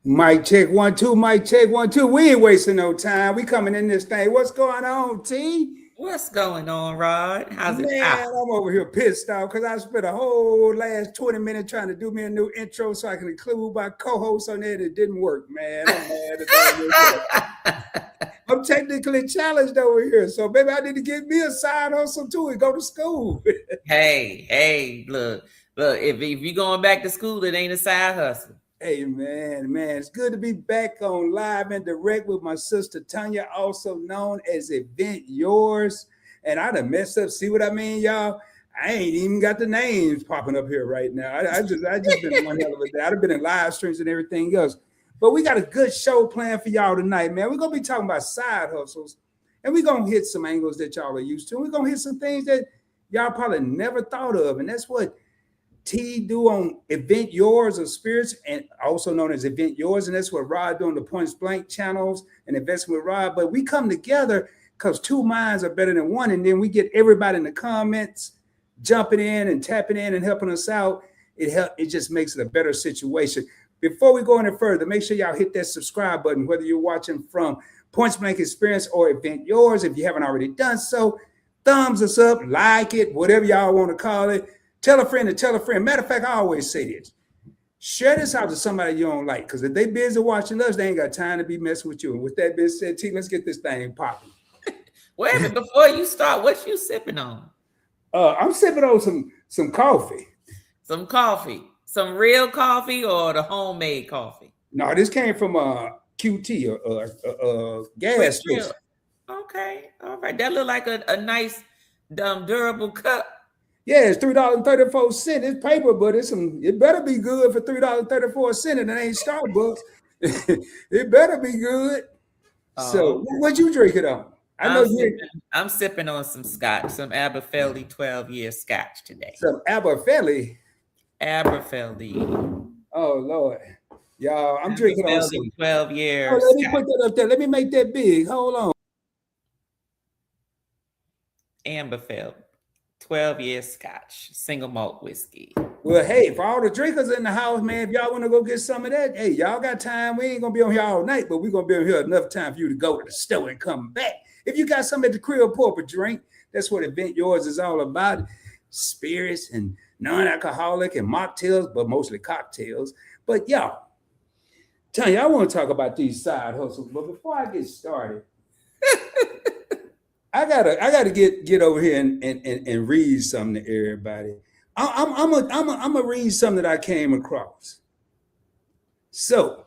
Mic check 1 2. Mic check 1 2. We ain't wasting no time. We coming in this thing. What's going on, T? What's going on, Rod? How's it Man, popping? I'm over here pissed off because I spent a whole last 20 minutes trying to do me a new intro so I can include my co-host on there. And it didn't work, man. I'm mad at that. I'm technically challenged over here, so maybe I need to get me a side hustle too and go to school. hey, look. If you going back to school, it ain't a side hustle. Hey man, it's good to be back on live and direct with my sister Tanya, also known as Event Yours. And I done messed up. See what I mean, y'all? I ain't even got the names popping up here right now. I just been one hell of a day. I've been in live streams and everything else. But we got a good show planned for y'all tonight, man. We're gonna be talking about side hustles, and we're gonna hit some angles that y'all are used to. We're gonna hit some things that y'all probably never thought of, and that's what T do on Event Yours of Spirits, and also known as Event Yours, and that's what Rod do on the Points Blank channels and Investing with Rod. But we come together because two minds are better than one, and then we get everybody in the comments jumping in and tapping in and helping us out. It just makes it a better situation. Before we go any further, make sure y'all hit that subscribe button, whether you're watching from Points Blank Experience or Event Yours. If you haven't already done so, thumbs us up, like it, whatever y'all want to call it. Tell a friend to tell a friend. Matter of fact, I always say this. Share this out to somebody you don't like, because if they busy watching us, they ain't got time to be messing with you. And with that being said, T, let's get this thing popping. Wait a minute, before you start, what you sipping on? I'm sipping on some coffee. Some coffee. Some real coffee or the homemade coffee? No, this came from QT, gas station. Okay, all right. That look like a nice, durable cup. Yeah, it's $3.34. It's paper, but it better be good for $3.34, and it ain't Starbucks. It better be good. So what you drinking on? I'm sipping on some scotch, some Aberfeldy 12-year scotch today. Some Aberfeldy. Aberfeldy. Oh Lord. Y'all, I'm drinking on some 12 years. Oh, let me put that up there. Let me make that big. Hold on. Aberfeldy. 12-year scotch, single malt whiskey. Well, hey, for all the drinkers in the house, man, if y'all want to go get some of that, hey, y'all got time. We ain't going to be on here all night, but we're going to be on here enough time for you to go to the store and come back. If you got something at the crib, pour up a drink. That's what Event Yours is all about. Spirits and non-alcoholic and mocktails, but mostly cocktails. But y'all, Tanya, I want to talk about these side hustles. But before I get started, I gotta get over here and read something to everybody. I'm gonna read something that I came across. So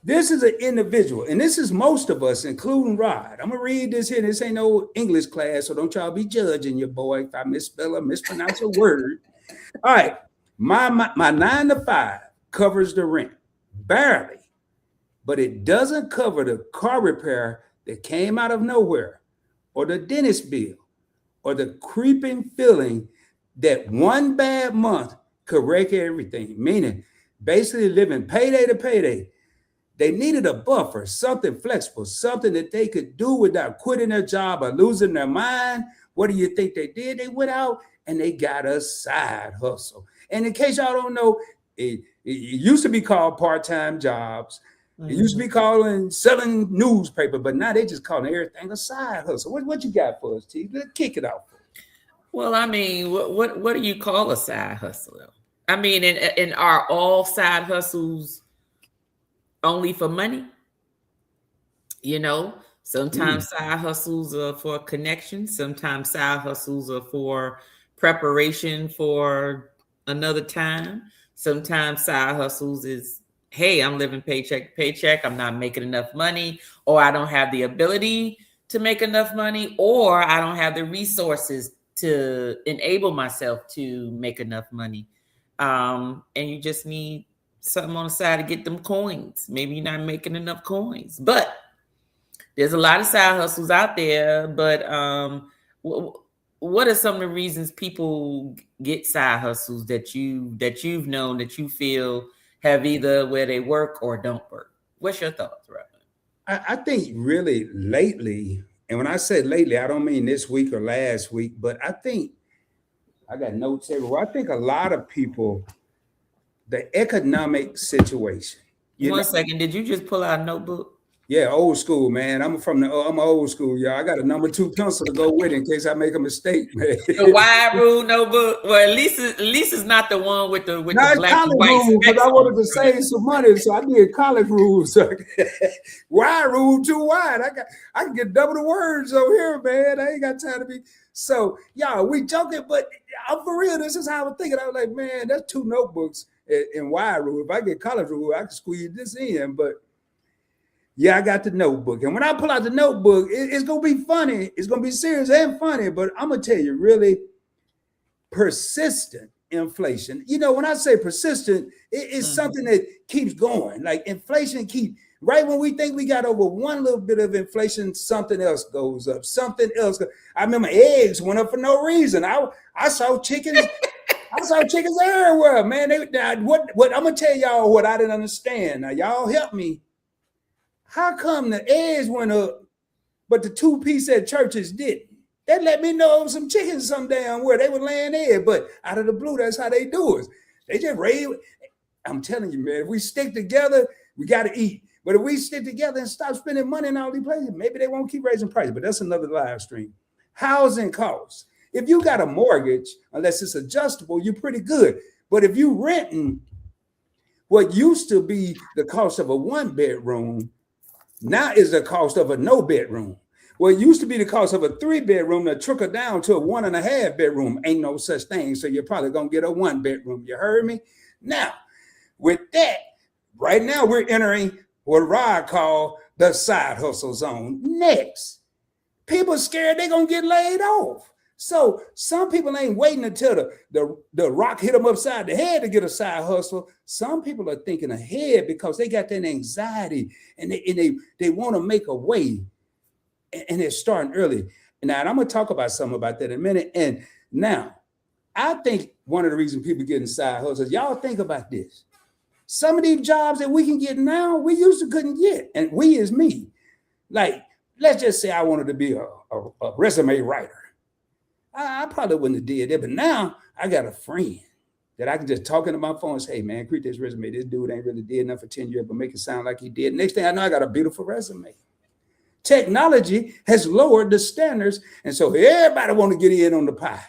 this is an individual, and this is most of us, including Rod. I'm gonna read this here. This ain't no English class, so don't y'all be judging your boy if I misspell or mispronounce a word. All right, my 9 to 5 covers the rent barely, but it doesn't cover the car repair that came out of nowhere, or the dentist bill, or the creeping feeling that one bad month could wreck everything, meaning basically living payday to payday. They needed a buffer, something flexible, something that they could do without quitting their job or losing their mind. What do you think they did? They went out and they got a side hustle. And in case y'all don't know, it used to be called part-time jobs. It used to be calling selling newspaper, but now they just calling everything a side hustle. What you got for us, T? Let's kick it off. Well, I mean, what do you call a side hustle? I mean, and are all side hustles only for money? You know, sometimes side hustles are for connection. Sometimes side hustles are for preparation for another time. Sometimes side hustles is, hey, I'm living paycheck to paycheck. I'm not making enough money, or I don't have the ability to make enough money, or I don't have the resources to enable myself to make enough money. And you just need something on the side to get them coins. Maybe you're not making enough coins, but there's a lot of side hustles out there. But what are some of the reasons people get side hustles that you've known, that you feel have either where they work or don't work? What's your thoughts, Robin? I think really lately, and when I say lately, I don't mean this week or last week, but I think I got notes everywhere. I think a lot of people, the economic situation, You know, 1 second. Did you just pull out a notebook? yeah, old school, man. I'm old school, y'all. I got a number 2 pencil to go with in case I make a mistake, man. The wide rule notebook. Well, at least it's not the one with the Not black and college white rule, because specs I on wanted to the front. save some money, so I did college rules. Wide rule too wide. I can get double the words over here, man. I ain't got time to be. So, y'all, we joking, but I'm for real. This is how I was thinking. I was like, man, that's 2 notebooks in wide rule. If I get college rule, I can squeeze this in. But yeah, I got the notebook. And when I pull out the notebook, it's going to be funny. It's going to be serious and funny. But I'm going to tell you, really persistent inflation. You know, when I say persistent, it's something that keeps going. Like inflation right when we think we got over one little bit of inflation, something else goes up. Something else. I remember eggs went up for no reason. I saw chickens. I saw chickens everywhere, man. What I'm going to tell y'all what I didn't understand. Now, y'all help me. How come the eggs went up, but the 2-piece at churches didn't? That let me know some chickens some damn where they were laying eggs, but out of the blue, that's how they do it. They just raise. I'm telling you, man, if we stick together, we got to eat. But if we stick together and stop spending money in all these places, maybe they won't keep raising prices, but that's another live stream. Housing costs. If you got a mortgage, unless it's adjustable, you're pretty good. But if you renting what used to be the cost of a 1-bedroom, now is the cost of a no bedroom. Well, it used to be the cost of a 3-bedroom that trickle down to a 1.5 bedroom. Ain't no such thing. So you're probably going to get a 1-bedroom. You heard me? Now, with that, right now we're entering what Rod called the side hustle zone. Next, people scared they're going to get laid off. So some people ain't waiting until the rock hit them upside the head to get a side hustle. Some people are thinking ahead because they got that anxiety and they want to make a way, and they're starting early. Now, and I'm going to talk about something about that in a minute. And now, I think one of the reasons people get in side hustles, y'all think about this. Some of these jobs that we can get now, we used to couldn't get. And we is me. Like, let's just say I wanted to be a resume writer. I probably wouldn't have did that, but now I got a friend that I can just talk into my phone and say, hey, man, create this resume. This dude ain't really did enough for 10 years, but make it sound like he did. Next thing I know, I got a beautiful resume. Technology has lowered the standards, and so everybody want to get in on the pie.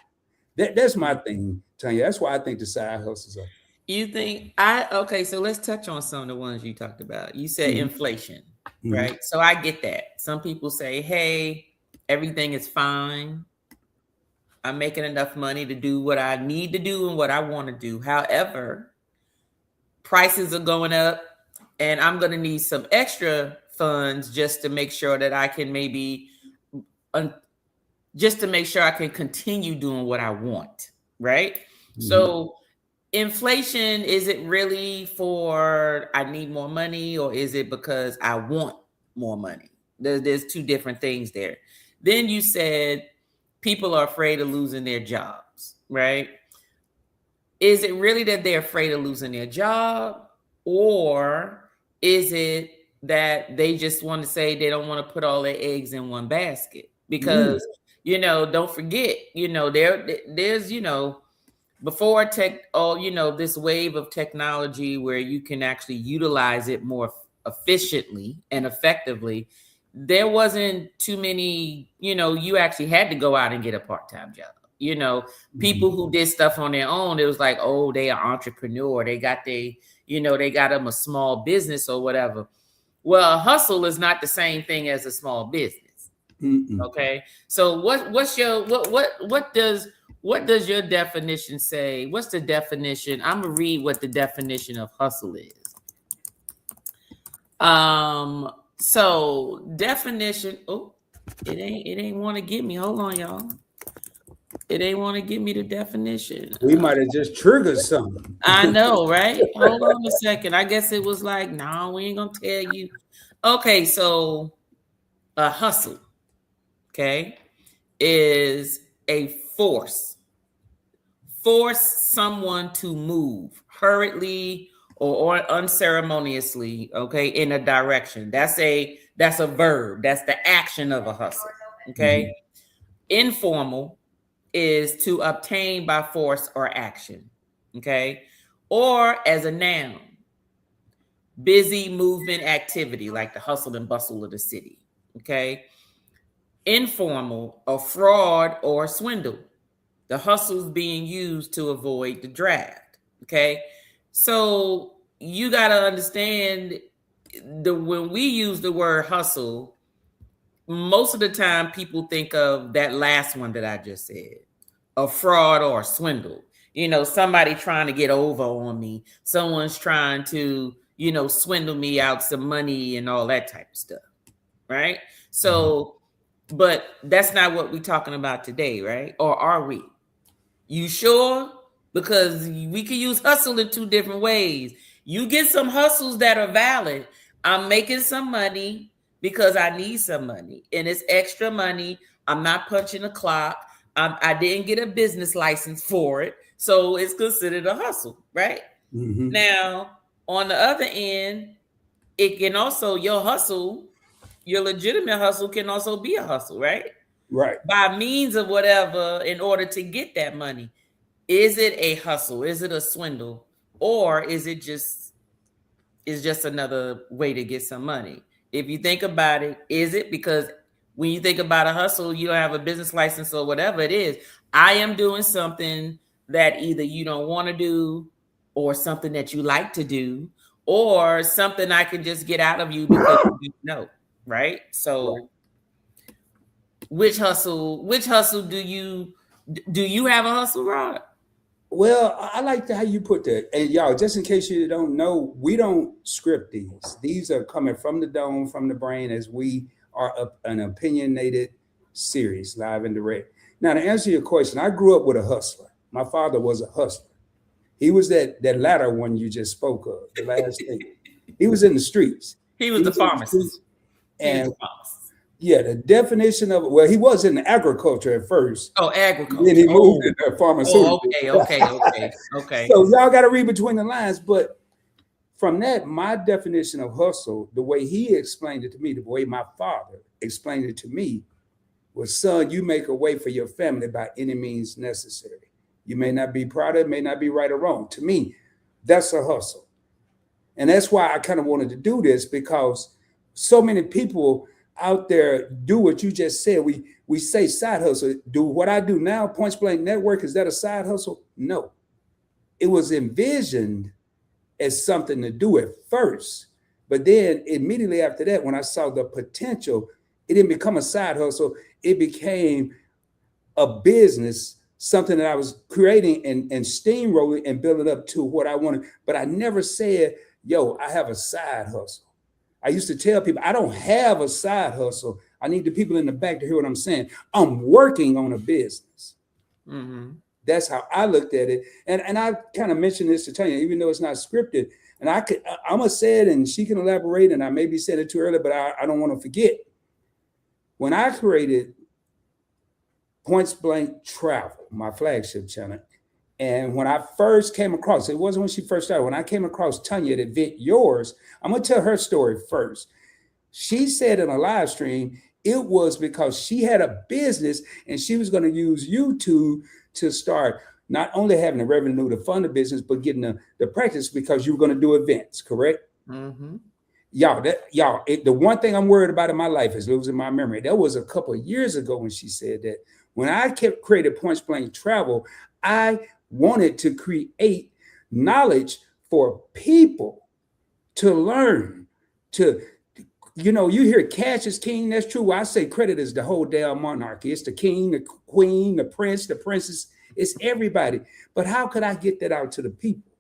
That's my thing, Tanya. That's why I think the side hustles are. You think okay, so let's touch on some of the ones you talked about. You said inflation, right? So I get that. Some people say, hey, everything is fine. I'm making enough money to do what I need to do and what I want to do. However, prices are going up and I'm going to need some extra funds just to make sure that I can just to make sure I can continue doing what I want, right? So inflation, is it really for I need more money, or is it because I want more money? There's 2 different things there. Then you said people are afraid of losing their jobs, right? Is it really that they're afraid of losing their job, or is it that they just want to say they don't want to put all their eggs in one basket? Because, don't forget, there's, before this wave of technology where you can actually utilize it more efficiently and effectively, there wasn't too many, you actually had to go out and get a part-time job. People who did stuff on their own, it was like, oh, they are entrepreneur. They got they got them a small business or whatever. Well, a hustle is not the same thing as a small business. Okay. So what does your definition say? What's the definition? I'm gonna read what the definition of hustle is. So definition. Oh, it ain't want to give me. Hold on, y'all. It ain't want to give me the definition. We might have just triggered something. I know, right? Hold on a second. I guess it was like, no, we ain't gonna tell you. Okay, so a hustle, okay, is a force someone to move hurriedly or unceremoniously, okay, in a direction. That's a verb. That's the action of a hustle, okay? Informal is to obtain by force or action, okay? Or as a noun, busy movement activity like the hustle and bustle of the city. Okay. Informal, a fraud or swindle. The hustle's being used to avoid the draft. Okay. So you got to understand when we use the word hustle, most of the time people think of that last one that I just said, a fraud or a swindle. Somebody trying to get over on me. Someone's trying to, swindle me out some money and all that type of stuff. Right. So, but that's not what we're talking about today, right? Or are we? You sure? Because we can use hustle in two different ways. You get some hustles that are valid. I'm making some money because I need some money, and it's extra money. I'm not punching a clock. I didn't get a business license for it, so it's considered a hustle, right? Mm-hmm. Now, on the other end, it can also, your hustle, your legitimate hustle can also be a hustle, right? Right. By means of whatever in order to get that money. Is it a hustle? Is it a swindle? Or is it just another way to get some money? If you think about it, is it? Because when you think about a hustle, you don't have a business license or whatever it is. I am doing something that either you don't want to do, or something that you like to do, or something I can just get out of you because you know, right? So Right. which hustle do you have a hustle, Rod? Well, I like how you put that. And y'all, just in case you don't know, we don't script these. These are coming from the dome, from the brain, as we are an opinionated series, live and direct. Now, to answer your question, I grew up with a hustler. My father was a hustler. He was that latter one you just spoke of, the last thing. He was in the streets. He was the pharmacist. And yeah, the definition of it, well, he was in agriculture at first. Oh, agriculture. Then he moved into pharmaceutical. Okay. So y'all got to read between the lines. But from that, my definition of hustle, the way he explained it to me, the way my father explained it to me, was, son, you make a way for your family by any means necessary. You may not be proud of it, may not be right or wrong. To me, that's a hustle. And that's why I kind of wanted to do this, because so many people out there do what you just said. We say side hustle. Do what I do now, Point Blank Network, is that a side hustle? No. It was envisioned as something to do at first. But then immediately after that, when I saw the potential, it didn't become a side hustle. It became a business, something that I was creating and steamrolling and building up to what I wanted. But I never said, yo, I have a side hustle. I used to tell people, I don't have a side hustle. I need the people in the back to hear what I'm saying. I'm working on a business. Mm-hmm. That's how I looked at it. And I kind of mentioned this to Tanya, even though it's not scripted. And I'm going to say it, and she can elaborate, and I maybe said it too early, but I don't want to forget. When I created Point Blank Travel, my flagship channel, and when I first came across, it wasn't when she first started, when I came across Tanya at Event Yours, I'm going to tell her story first. She said in a live stream, it was because she had a business and she was going to use YouTube to start not only having the revenue to fund the business, but getting the practice, because you were going to do events, correct? Mm-hmm. The one thing I'm worried about in my life is losing my memory. That was a couple of years ago when she said that. When I created Point Blank Travel, I wanted to create knowledge for people to learn, to, you hear cash is king. That's true. I say credit is the whole damn monarchy. It's the king, the queen, the prince, the princess. It's everybody. But how could I get that out to the people?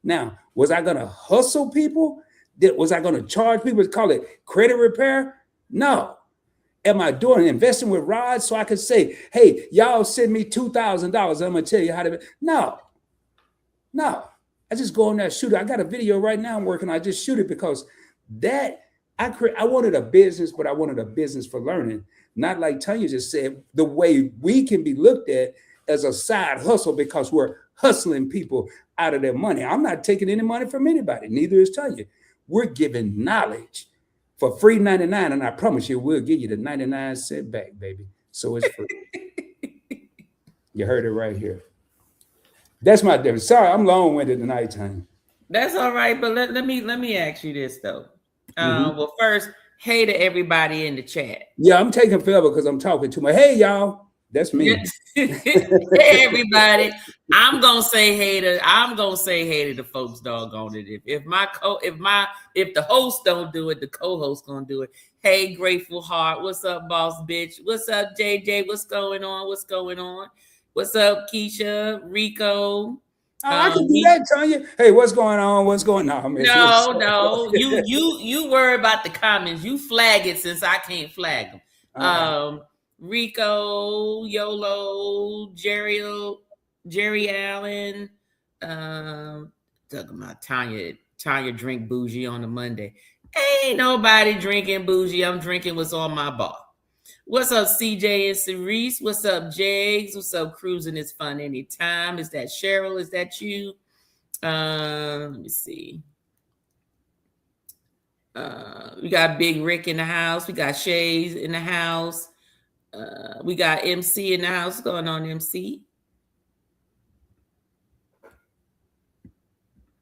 Now, was I going to hustle people? Was I going to charge people to call it credit repair? No. Am I investing with Rod so I could say, hey, y'all send me $2,000. I'm going to tell you how to. No. I just go on there, shoot it. I got a video right now I'm working on. I just shoot it because I wanted a business, but I wanted a business for learning. Not like Tanya just said, the way we can be looked at as a side hustle because we're hustling people out of their money. I'm not taking any money from anybody. Neither is Tanya. We're giving knowledge for free 99, and I promise you, we'll give you the 99-cent back, baby. So it's free. You heard it right here. That's my difference. Sorry, I'm long-winded tonight, Tanya. That's all right. But let me ask you this though. Mhm. Well, first, hey to everybody in the chat. Yeah, I'm taking forever because I'm talking too much. Hey, y'all, that's me. Hey everybody. I'm gonna say hey to the folks doggone it. If the host don't do it, the co-host gonna do it. Hey, Grateful Heart. What's up, boss bitch? What's up, JJ? What's going on? What's going on? What's up, Keisha? Rico? Oh, I can do that, Tanya. Hey, what's going on? What's going on? No. You worry about the comments. You flag it since I can't flag them. Right. Rico, YOLO, Jerry Allen, talking about Tanya drink bougie on a Monday. Ain't nobody drinking bougie. I'm drinking what's on my bar. What's up, CJ and Cerise? What's up, Jags? What's up, Cruising is Fun Anytime? Is that Cheryl? Is that you? Let me see. We got Big Rick in the house. We got Shays in the house. We got MC in the house. What's going on, MC?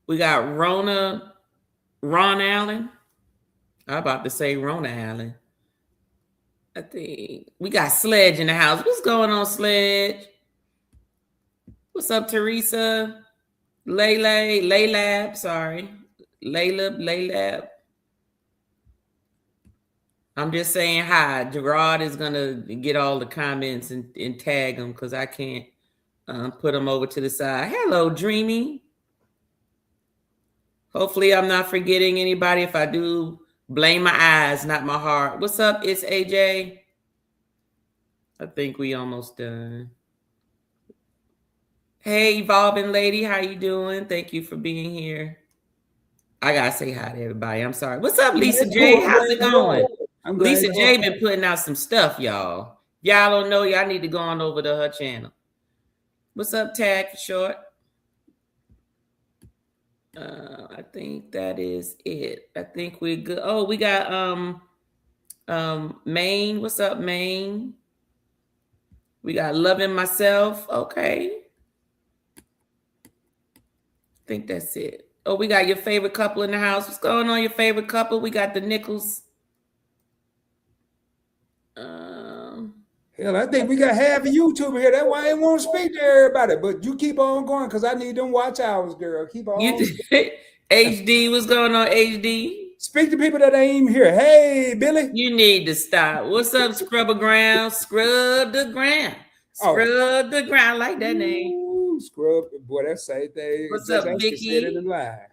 We got Ron Allen. I'm about to say Rona Allen. I think we got Sledge in the house. What's going on, Sledge? What's up, Teresa? Laylab, sorry. Laylab. I'm just saying hi. Gerard is gonna get all the comments and tag them because I can't put them over to the side. Hello, Dreamy. Hopefully, I'm not forgetting anybody. If I do, blame my eyes, not my heart. What's up? It's AJ. I think we almost done. Hey, Evolving Lady, how you doing? Thank you for being here. I gotta say hi to everybody. I'm sorry. What's up, Lisa J? How's it going? Lisa J been putting out some stuff, y'all. Y'all don't know, y'all need to go on over to her channel. What's up, Tag for short? I think that is it. I think we're good. Oh, we got Maine. What's up, Maine? We got Loving Myself. Okay. I think that's it. Oh, we got your favorite couple in the house. What's going on, your favorite couple? We got the Nichols. Hell, I think we got half a YouTuber here. That's why I ain't want to speak to everybody. But you keep on going because I need them watch hours, girl. Keep on. HD, what's going on, HD? Speak to people that ain't even here. Hey, Billy. You need to stop. What's up, Scrubber Ground? Scrub the ground. Scrub the ground. I like that name. Ooh, scrub. Boy, that's the same thing. What's up, Vicky?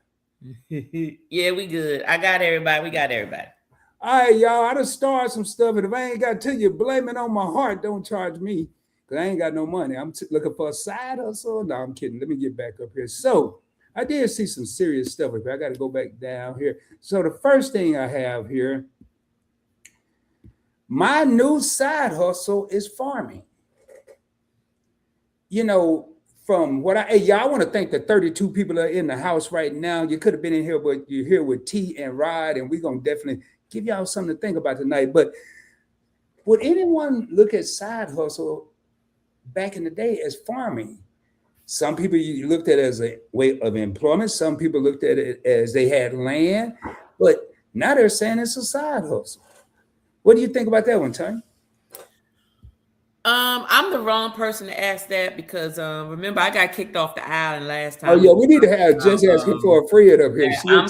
Yeah, we good. I got everybody. We got everybody. All right, y'all. I done started some stuff, and if I ain't got to you, blame it on my heart. Don't charge me, because I ain't got no money. I'm looking for a side hustle. No, I'm kidding. Let me get back up here. So I did see some serious stuff up here. I got to go back down here. So the first thing I have here, my new side hustle is farming. You know, from what I want to thank the 32 people that are in the house right now. You could have been in here, but you're here with T and Rod, and we're going to definitely give y'all something to think about tonight. But would anyone look at side hustle back in the day as farming? Some people you looked at it as a way of employment. Some people looked at it as they had land. But now they're saying it's a side hustle. What do you think about that one, Tony? I'm the wrong person to ask that because remember I got kicked off the island last time. Oh yeah, we need to have Jesse asking for a friend up here. Yeah,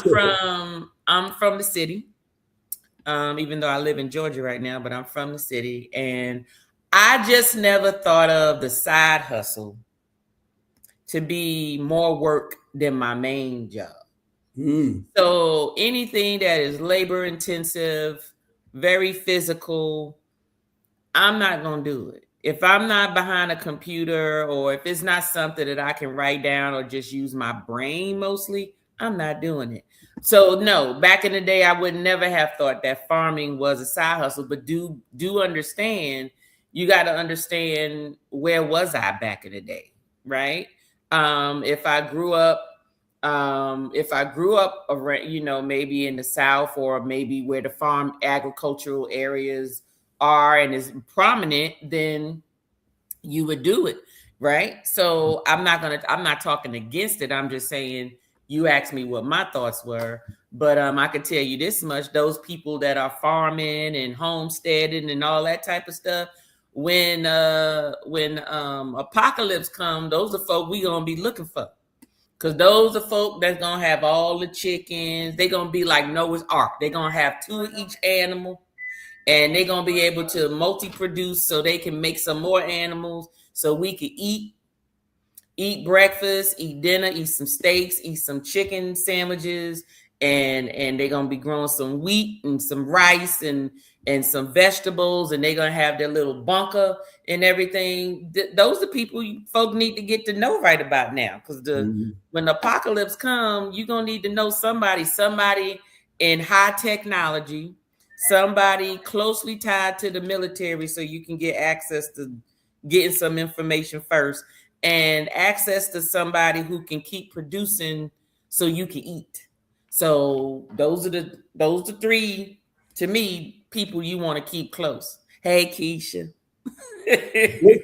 I'm from the city. Even though I live in Georgia right now, but I'm from the city, and I just never thought of the side hustle to be more work than my main job. So anything that is labor intensive, very physical, I'm not going to do it. If I'm not behind a computer or if it's not something that I can write down or just use my brain mostly, I'm not doing it. So no, back in the day, I would never have thought that farming was a side hustle, but do understand, you got to understand where was I back in the day, right? If I grew up around, maybe in the South or maybe where the farm agricultural areas are and is prominent, then you would do it, right? So I'm not talking against it. I'm just saying you asked me what my thoughts were. But I could tell you this much: those people that are farming and homesteading and all that type of stuff, when apocalypse come, those are folk we gonna be looking for. Cause those are folk that's gonna have all the chickens. They gonna be like Noah's Ark. They gonna have 2 of each animal, and they gonna be able to multi-produce so they can make some more animals so we can eat breakfast, eat dinner, eat some steaks, eat some chicken sandwiches, and they're gonna be growing some wheat and some rice and some vegetables, and they're gonna have their little bunker and everything. Those are people folk need to get to know right about now, because when the apocalypse come, you're gonna need to know somebody in high technology, somebody closely tied to the military, so you can get access to getting some information first, and access to somebody who can keep producing so you can eat. So those are the 3, to me, people you want to keep close. Hey, Keisha. Big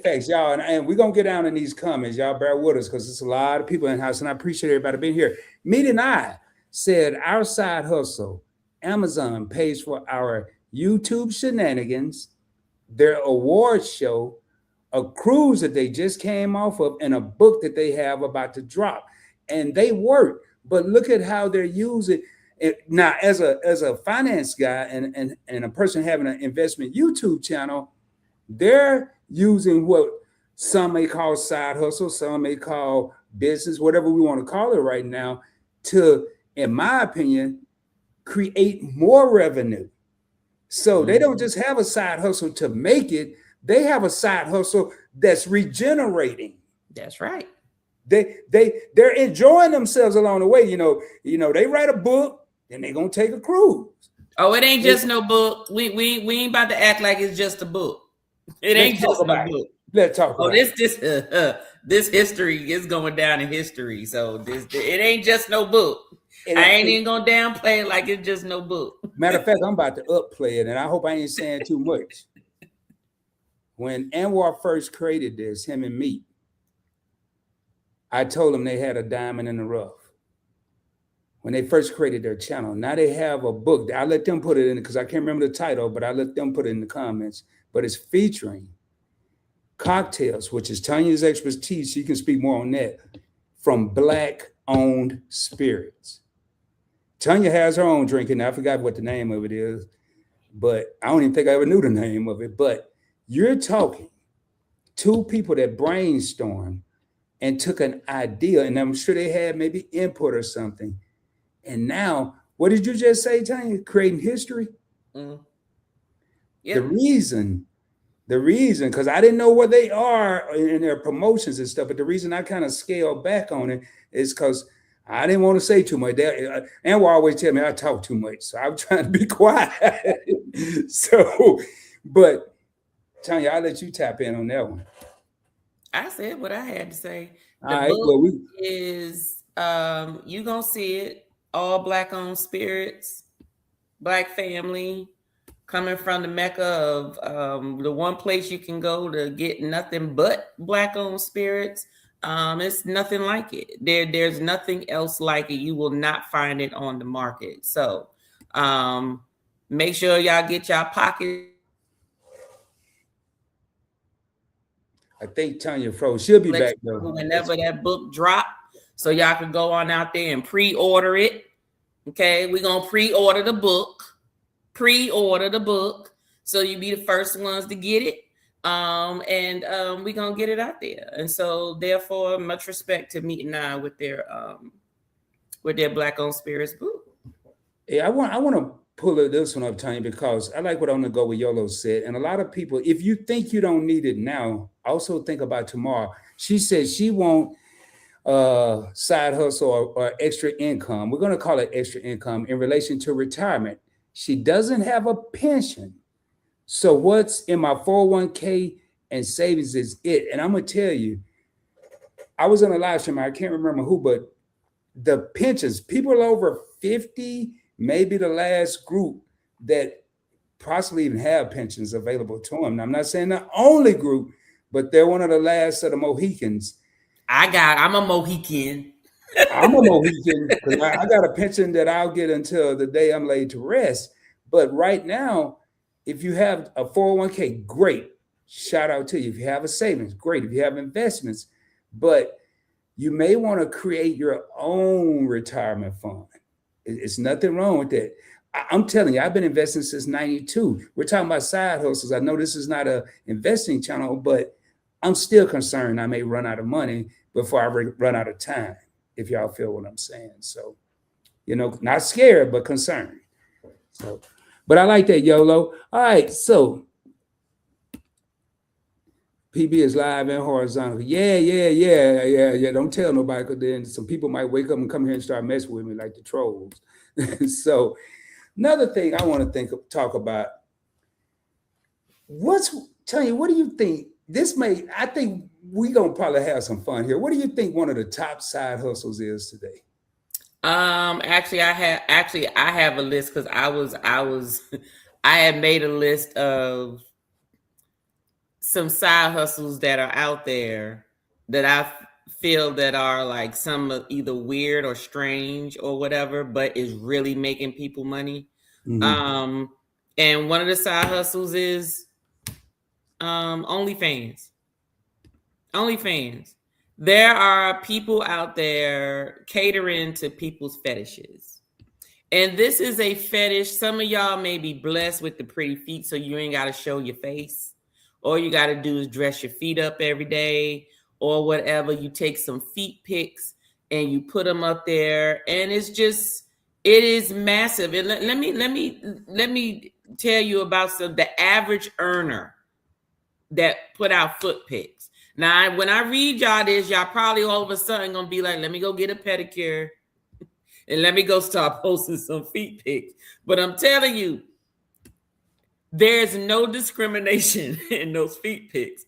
facts, y'all. And we're going to get down in these comments. Y'all bear with us because there's a lot of people in the house, and I appreciate everybody being here. Meet and I said our side hustle, Amazon pays for our YouTube shenanigans, their award show, a cruise that they just came off of, and a book that they have about to drop. And they work, but look at how they're using it. Now, as a finance guy and a person having an investment YouTube channel, they're using what some may call side hustle, some may call business, whatever we want to call it right now, to, in my opinion, create more revenue. So they don't just have a side hustle to make it. They have a side hustle that's regenerating. That's right. They're enjoying themselves along the way. You know, they write a book and they're gonna take a cruise. Oh, it ain't just no book. We ain't about to act like it's just a book. It ain't just no book. Let's talk about this history is going down in history. So it ain't just no book. I ain't even gonna downplay it like it's just no book. Matter of fact, I'm about to upplay it, and I hope I ain't saying too much. When Anwar first created this, him and me, I told them they had a diamond in the rough. When they first created their channel, now they have a book. I let them put it in because I can't remember the title, but I let them put it in the comments. But it's featuring cocktails, which is Tanya's expertise. She can speak more on that, from Black-owned spirits. Tanya has her own drinking. I forgot what the name of it is, but I don't even think I ever knew the name of it. But you're talking 2 people that brainstormed and took an idea, and I'm sure they had maybe input or something. And now, what did you just say, Tanya? Creating history? Mm-hmm. Yep. The reason, because I didn't know where they are in their promotions and stuff, but the reason I kind of scaled back on it is because I didn't want to say too much. And will always tell me I talk too much, so I'm trying to be quiet. But Tanya, I'll let you tap in on that one. I said what I had to say. The book is you gonna see it, all Black-owned spirits, Black family, coming from the Mecca of the one place you can go to get nothing but Black-owned spirits. It's nothing like it. There's nothing else like it. You will not find it on the market. So make sure y'all get y'all pocket. I think Tanya froze. She'll be back though. Whenever that book drop, so y'all can go on out there and pre-order it. Okay, we're gonna pre-order the book. So you be the first ones to get it. And we're gonna get it out there. And so therefore, much respect to Meet and I with their Black-owned spirits book. Yeah, I want to pull this one up, Tanya, because I like what I'm gonna go with Yolo said. And a lot of people, if you think you don't need it now, also think about tomorrow. She said she won't side hustle or extra income. We're gonna call it extra income in relation to retirement. She doesn't have a pension. So what's in my 401k and savings is it. And I'm gonna tell you, I was on a live stream, I can't remember who, but the pensions, people over 50, maybe the last group that possibly even have pensions available to them. Now, I'm not saying the only group, but they're one of the last of the Mohicans. I'm a Mohican. I'm a Mohican because I got a pension that I'll get until the day I'm laid to rest. But right now, if you have a 401k, great. Shout out to you. If you have a savings, great. If you have investments, but you may want to create your own retirement fund. It's nothing wrong with that. I'm telling you, I've been investing since 92. We're talking about side hustles. I know this is not a investing channel, but I'm still concerned I may run out of money before I run out of time, if y'all feel what I'm saying. So, not scared, but concerned. So, but I like that, YOLO. All right, so PB is live and horizontal. Yeah. Don't tell nobody, because then some people might wake up and come here and start messing with me like the trolls. So another thing I want to talk about, Tanya, what do you think? I think we're going to probably have some fun here. What do you think one of the top side hustles is today? Actually, I have a list, because I had made a list of some side hustles that are out there that I feel that are like some either weird or strange or whatever, but is really making people money. Mm-hmm. And one of the side hustles is OnlyFans. There are people out there catering to people's fetishes. And this is a fetish. Some of y'all may be blessed with the pretty feet, so you ain't got to show your face. All you got to do is dress your feet up every day or whatever. You take some feet pics and you put them up there. And it is massive. And let me tell you about the average earner that put out foot pics. Now, when I read y'all this, y'all probably all of a sudden going to be like, let me go get a pedicure and let me go start posting some feet pics. But I'm telling you, there's no discrimination in those feet pics.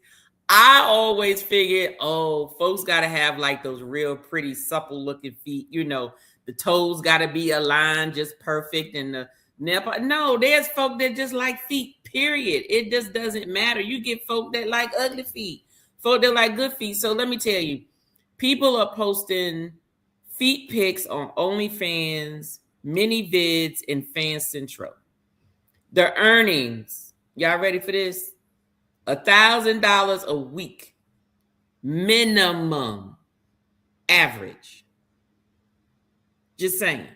I always figured, folks got to have like those real pretty supple looking feet. The toes got to be aligned just perfect. And the nipple. No, there's folk that just like feet, period. It just doesn't matter. You get folk that like ugly feet, folk that like good feet. So let me tell you, people are posting feet pics on OnlyFans, mini vids, and Fan Central. The earnings, y'all ready for this? $1,000 a week, minimum, average. Just saying,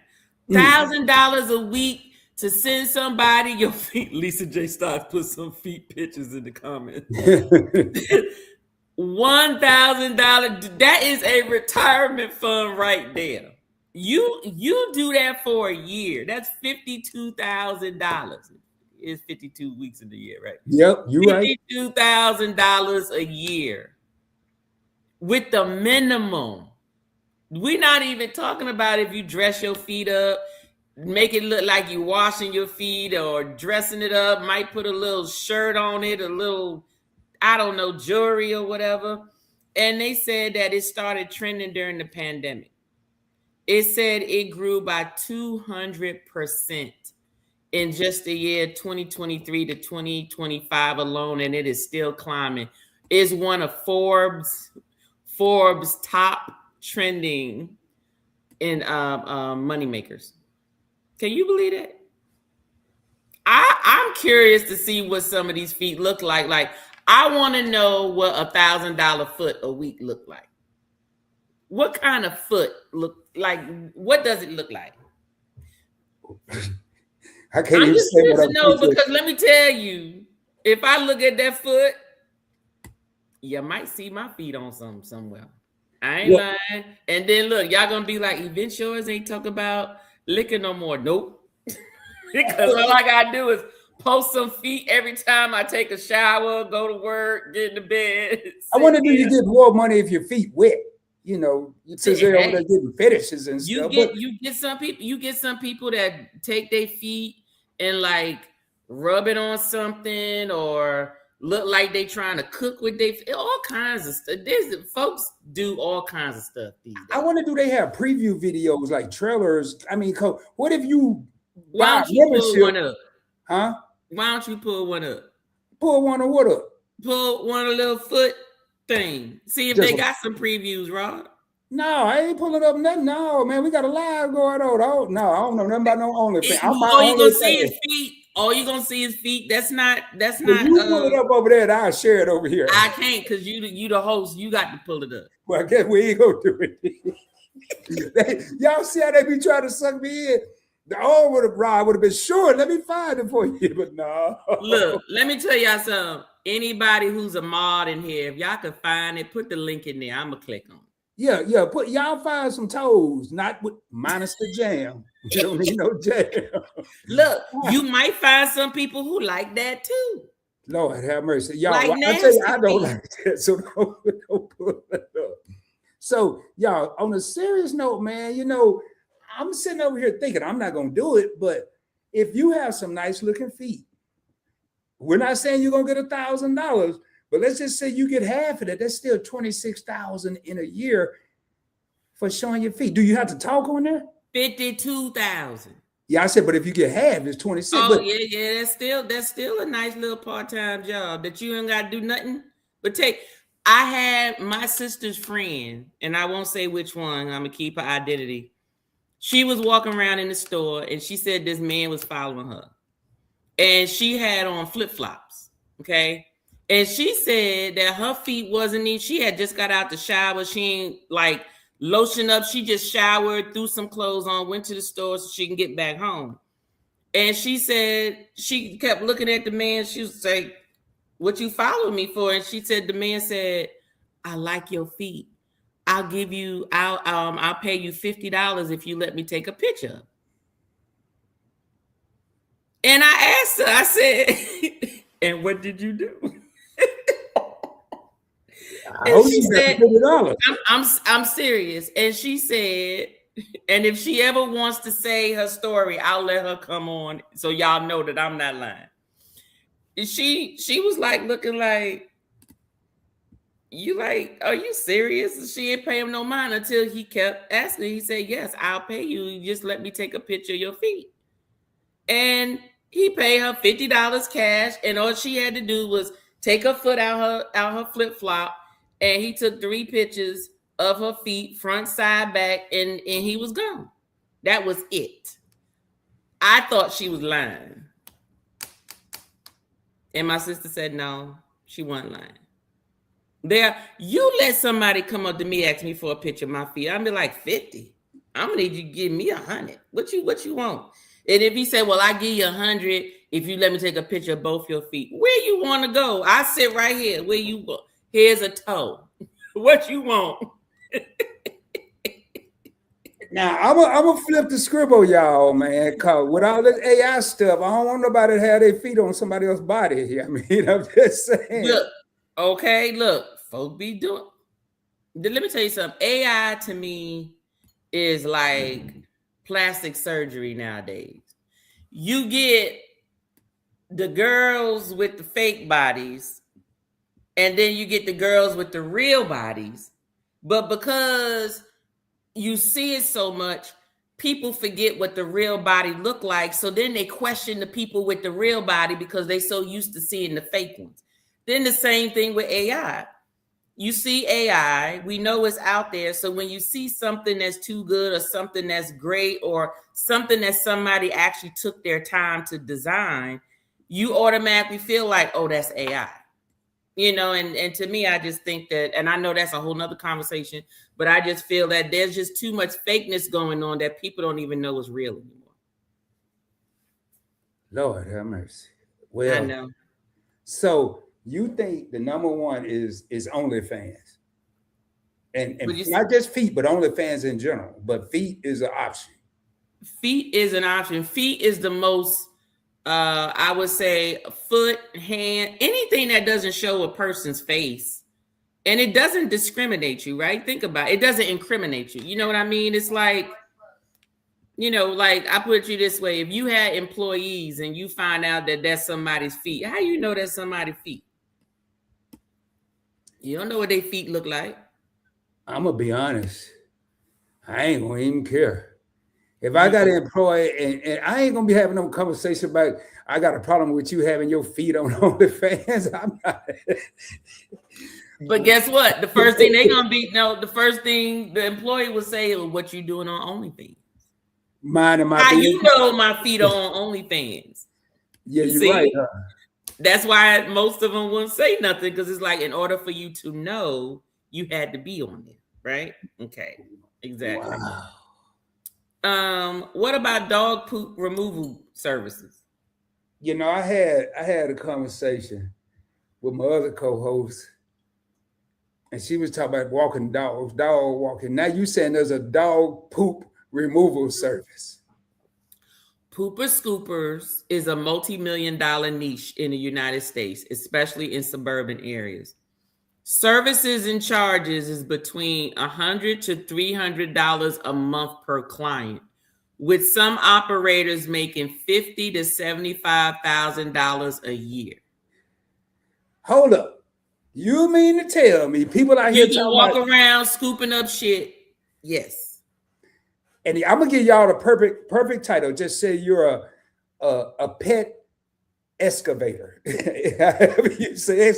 $1,000 a week to send somebody your feet. Lisa J. Stotts put some feet pictures in the comments. $1,000. That is a retirement fund right there. You do that for a year. That's $52,000. It's 52 weeks in the year, right? Yep, you're right. $52,000 a year with the minimum. We're not even talking about if you dress your feet up, make it look like you're washing your feet or dressing it up, might put a little shirt on it, a little, I don't know, jewelry or whatever. And they said that it started trending during the pandemic. It said it grew by 200% in just the year 2023 to 2025 alone, and it is still climbing. It's one of Forbes top trending in moneymakers. Can you believe that? I'm curious to see what some of these feet look like. Like, I want to know what $1,000 foot a week look like. What kind of foot look like? What does it look like? I can't I'm just curious to know, because let me tell you, if I look at that foot, you might see my feet on somewhere. I ain't lying. And then look, y'all gonna be like, Event Yours ain't talk about licking no more. Nope. Because all I gotta do is post some feet every time I take a shower, go to work, get in the bed. I wonder, do you get more money if your feet wet? Since they're over there getting fetishes and stuff. You get some people that take their feet and like rub it on something or look like they trying to cook with all kinds of stuff. Folks do all kinds of stuff these days. I wonder, do they have preview videos like trailers? I mean, what if you why don't you pull one up? Huh? Why don't you pull one up? Pull one of what up? Pull one of little foot thing. See if they got some previews, Rod. No, I ain't pulling up nothing. No, man, we got a live going on. Oh, no, I don't know nothing about no OnlyFans. I'm my All you gonna see OnlyFans. is feet. All you gonna see is feet. That's not. If you pull it up over there, and I'll share it over here. I can't because you the host. You got to pull it up. Well, I guess we ain't gonna do it. Y'all see how they be trying to suck me in? The old ride would have been sure. Let me find it for you, but no. Look, let me tell y'all something. Anybody who's a mod in here, if y'all can find it, put the link in there. I'm gonna click on it. Yeah. Put y'all find some toes, not with minus the jam. You don't need no jam. Look, you might find some people who like that too. Lord have mercy, y'all. Like I tell you, I don't like that. So don't pull that up. So y'all, on a serious note, man, you know, I'm sitting over here thinking I'm not gonna do it, but if you have some nice looking feet, we're not saying you're gonna get $1,000. But let's just say you get half of it. That's still $26,000 in a year for showing your feet. Do you have to talk on there? 52,000. Yeah, I said, but if you get half, it's 26. Oh but, yeah. That's still a nice little part-time job that you ain't got to do nothing but take. I had my sister's friend, and I won't say which one. I'm gonna keep her identity. She was walking around in the store, and she said this man was following her, and she had on flip-flops. Okay. And she said that her feet wasn't even, she had just got out the shower. She ain't like lotion up. She just showered, threw some clothes on, went to the store so she can get back home. And she said, she kept looking at the man. She was like, what you followed me for? And she said, the man said, I like your feet. I'll pay you $50 if you let me take a picture. And I asked her, I said, and what did you do? And she said, I'm serious. And she said, and if she ever wants to say her story, I'll let her come on so y'all know that I'm not lying. And she was like looking like, you like, are you serious? And she didn't pay him no mind until he kept asking. He said, yes, I'll pay you. You just let me take a picture of your feet. And he paid her $50 cash. And all she had to do was take her foot out her flip-flop. And he took 3 pictures of her feet, front, side, back, and he was gone. That was it. I thought she was lying. And my sister said, no, she wasn't lying. You let somebody come up to me, ask me for a picture of my feet. I'll be like, 50. I'm gonna need you to give me 100. What you want? And if he said, well, I give you 100 if you let me take a picture of both your feet. Where you want to go? I sit right here. Where you go? Here's a toe. What you want? Now, I'm gonna flip the scribble, y'all, man. Cause with all this AI stuff, I don't want nobody to have their feet on somebody else's body. I mean, I'm just saying. Look, folks be doing. Let me tell you something. AI to me is like plastic surgery nowadays. You get the girls with the fake bodies, and then you get the girls with the real bodies. But because you see it so much, people forget what the real body look like. So then they question the people with the real body because they so used to seeing the fake ones. Then the same thing with AI. You see AI, we know it's out there. So when you see something that's too good or something that's great or something that somebody actually took their time to design, you automatically feel like, oh, that's AI. You know, and to me, I just think that, and I know that's a whole nother conversation, but I just feel that there's just too much fakeness going on that people don't even know is real anymore. Lord have mercy. Well, I know. So you think the number one is OnlyFans, and not just feet, but OnlyFans in general. But feet is an option. Feet is an option. Feet is the most. I would say foot, hand, anything that doesn't show a person's face, and it doesn't discriminate you, right? Think about it. It doesn't incriminate you. You know what I mean? It's like, you know, like I put it you this way: if you had employees and you find out that that's somebody's feet, how you know that's somebody's feet? You don't know what their feet look like. I'm gonna be honest. I ain't gonna even care. If I got an employee, and I ain't gonna be having no conversation about I got a problem with you having your feet on OnlyFans. I'm not. But guess what? The first thing the first thing the employee will say, what you doing on OnlyFans? Minding my How business. you know my feet are on OnlyFans? Yeah, you're right. Huh? That's why most of them won't say nothing, because it's like, in order for you to know, you had to be on it, right? Okay, exactly. Wow. What about dog poop removal services? You know, I had a conversation with my other co-host, and she was talking about walking dogs, dog walking. Now you saying there's a dog poop removal service. Pooper Scoopers is a multi-million-dollar niche in the United States, especially in suburban areas. Services and charges is between $100 to $300 a month per client, with some operators making $50,000 to $75,000 a year. Hold up. You mean to tell me people out here you can walk around scooping up shit? Yes. And I'm gonna give y'all the perfect title. Just say you're a pet excavator. You say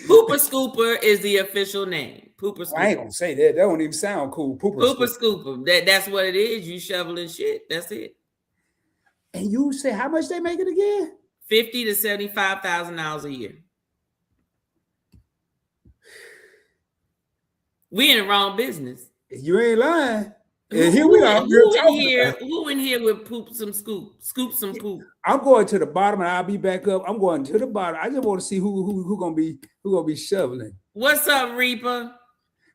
Pooper Scooper is the official name. Pooper Scooper. I ain't gonna say that. That don't even sound cool. Pooper Scooper. That's what it is. You shoveling shit. That's it. And you say how much they make it again? $50,000 to $75,000 a year. We in the wrong business. You ain't lying. And here we are. Who in here would scoop some poop? I'm going to the bottom, and I'll be back up. I'm going to the bottom. I just want to see who gonna be shoveling. What's up, Reaper?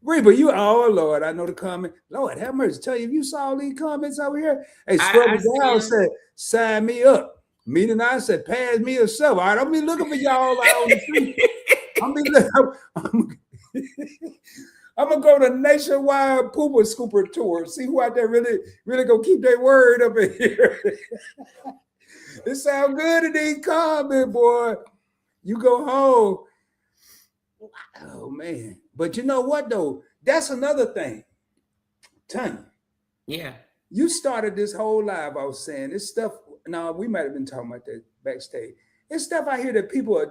Reaper, you Lord, I know the comment. Lord, have mercy. Tell you if you saw all these comments over here. Hey, Scrubby Down said, sign me up. Meaning I said, pass me a shovel. All right, I'm be looking for y'all out on the street. I'm gonna go to nationwide pooper scooper tour. See who out there really gonna keep their word up in here. It sound good in these comments, boy. You go home. Oh man. But you know what though? That's another thing. Tanya. Yeah. You started this whole live. I was saying this stuff. No, we might have been talking about that backstage. It's stuff I hear that people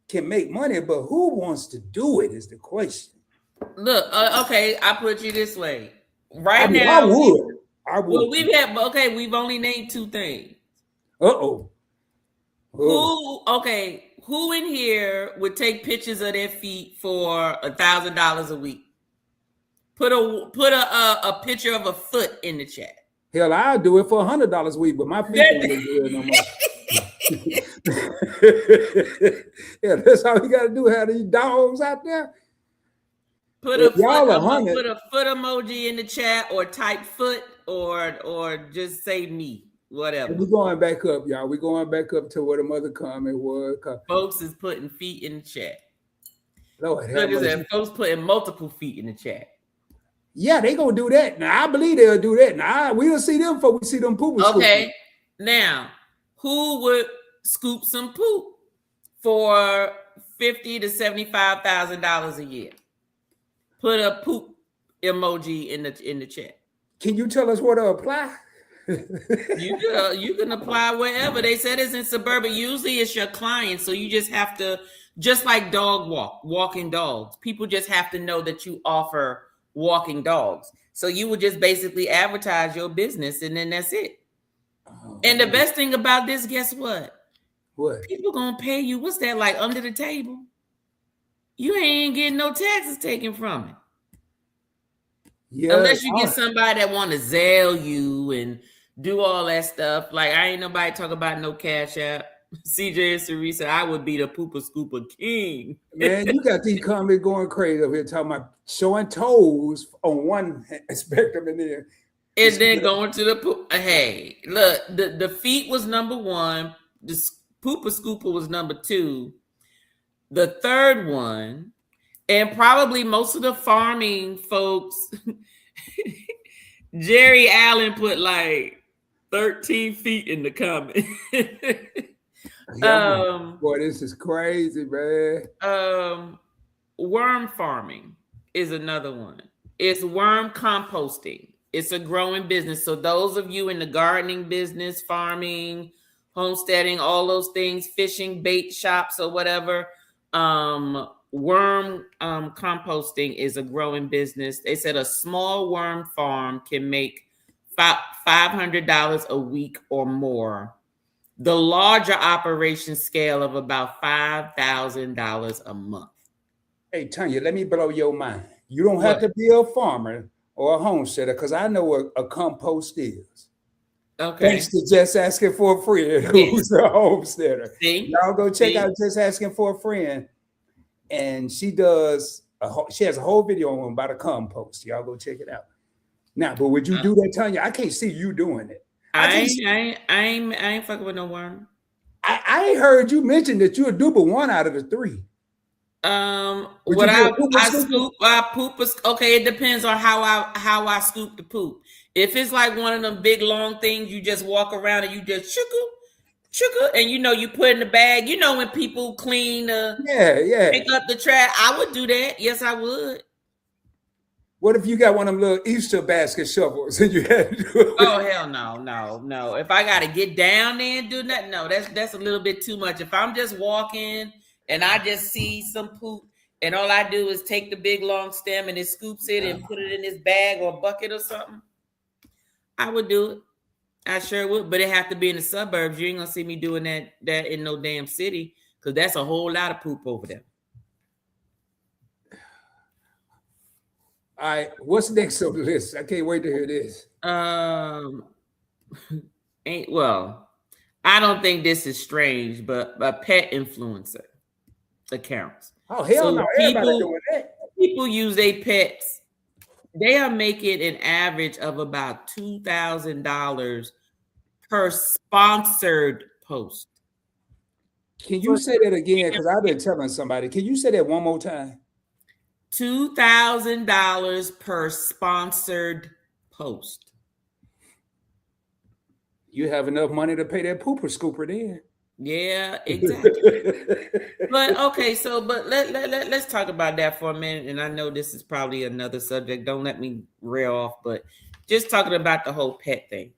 can make money, but who wants to do it is the question. Look, okay, I put you this way. Right now, I would. Well, we've only named two things. Who in here would take pictures of their feet for $1,000 a week? Put a picture of a foot in the chat. Hell, I'll do it for $100 a week, but my feet don't do it no more. Yeah, that's all you got to do. Have these dogs out there. Put a foot emoji in the chat, or type foot, or just say me, whatever. We're going back up, y'all. We're going back up to what the mother comment was. Folks is putting feet in the chat. Lord, folks putting multiple feet in the chat. Yeah, they gonna do that. Now I believe they'll do that. Now we'll see them before we see them poop. Okay, now who would scoop some poop for $50,000 to $75,000 a year? Put a poop emoji in the chat. Can you tell us where to apply? You can apply wherever. They said it's in suburban. Usually it's your client, so you just have to, just like walking dogs. People just have to know that you offer walking dogs. So you would just basically advertise your business, and then that's it. Oh, and the best thing about this, guess what? What? People gonna pay you. What's that, like under the table? You ain't getting no taxes taken from it. Yeah, unless you get somebody that want to Zelle you and do all that stuff. Like, I ain't nobody talk about no Cash App. CJ and Ceresa, I would be the pooper scooper king. Man, you got these comments going crazy over here talking about showing toes on one spectrum and then. And then going to the poop. Hey, look, the feet was number one. The pooper scooper was number two. The third one, and probably most of the farming folks, Jerry Allen put like 13 feet in the comment. Boy, this is crazy, man. Worm farming is another one. It's worm composting. It's a growing business. So those of you in the gardening business, farming, homesteading, all those things, fishing, bait shops or whatever, worm composting is a growing business. They said a small worm farm can make $500 a week or more. The larger operation scale of about $5,000 a month. Hey, Tanya, let me blow your mind. You don't have to be a farmer or a homesteader, because I know what a compost is. Okay. Thanks to Just Asking for a Friend, who's a homesteader. See? Y'all go check out Just Asking for a Friend. And she has a whole video on about a compost. Y'all go check it out. Now, but would you do that, Tanya? I can't see you doing it. I ain't fucking with no worm. I ain't heard you mention that you'll do but one out of the three. What I scoop, I poop. Okay, it depends on how I scoop the poop. If it's like one of them big long things, you just walk around and you just chuckle, and you put in the bag. You know when people clean pick up the trash, I would do that. Yes, I would. What if you got one of them little Easter basket shovels and you had to do it? Oh hell no. If I gotta get down there and do that, no, that's a little bit too much. If I'm just walking and I just see some poop and all I do is take the big long stem and it scoops it and put it in this bag or bucket or something, I would do it. I sure would, but it have to be in the suburbs. You ain't gonna see me doing that in no damn city, because that's a whole lot of poop over there. All right, what's next on the list? I can't wait to hear this. I don't think this is strange, but a pet influencer accounts. Oh hell no! Everybody doing that. People use their pets. They are making an average of about $2,000 per sponsored post. Can you say that again? Because I've been telling somebody. Can you say that one more time? $2,000 per sponsored post. You have enough money to pay that pooper scooper then. Yeah, exactly. But okay, let's talk about that for a minute. And I know this is probably another subject. Don't let me rail off, but just talking about the whole pet thing.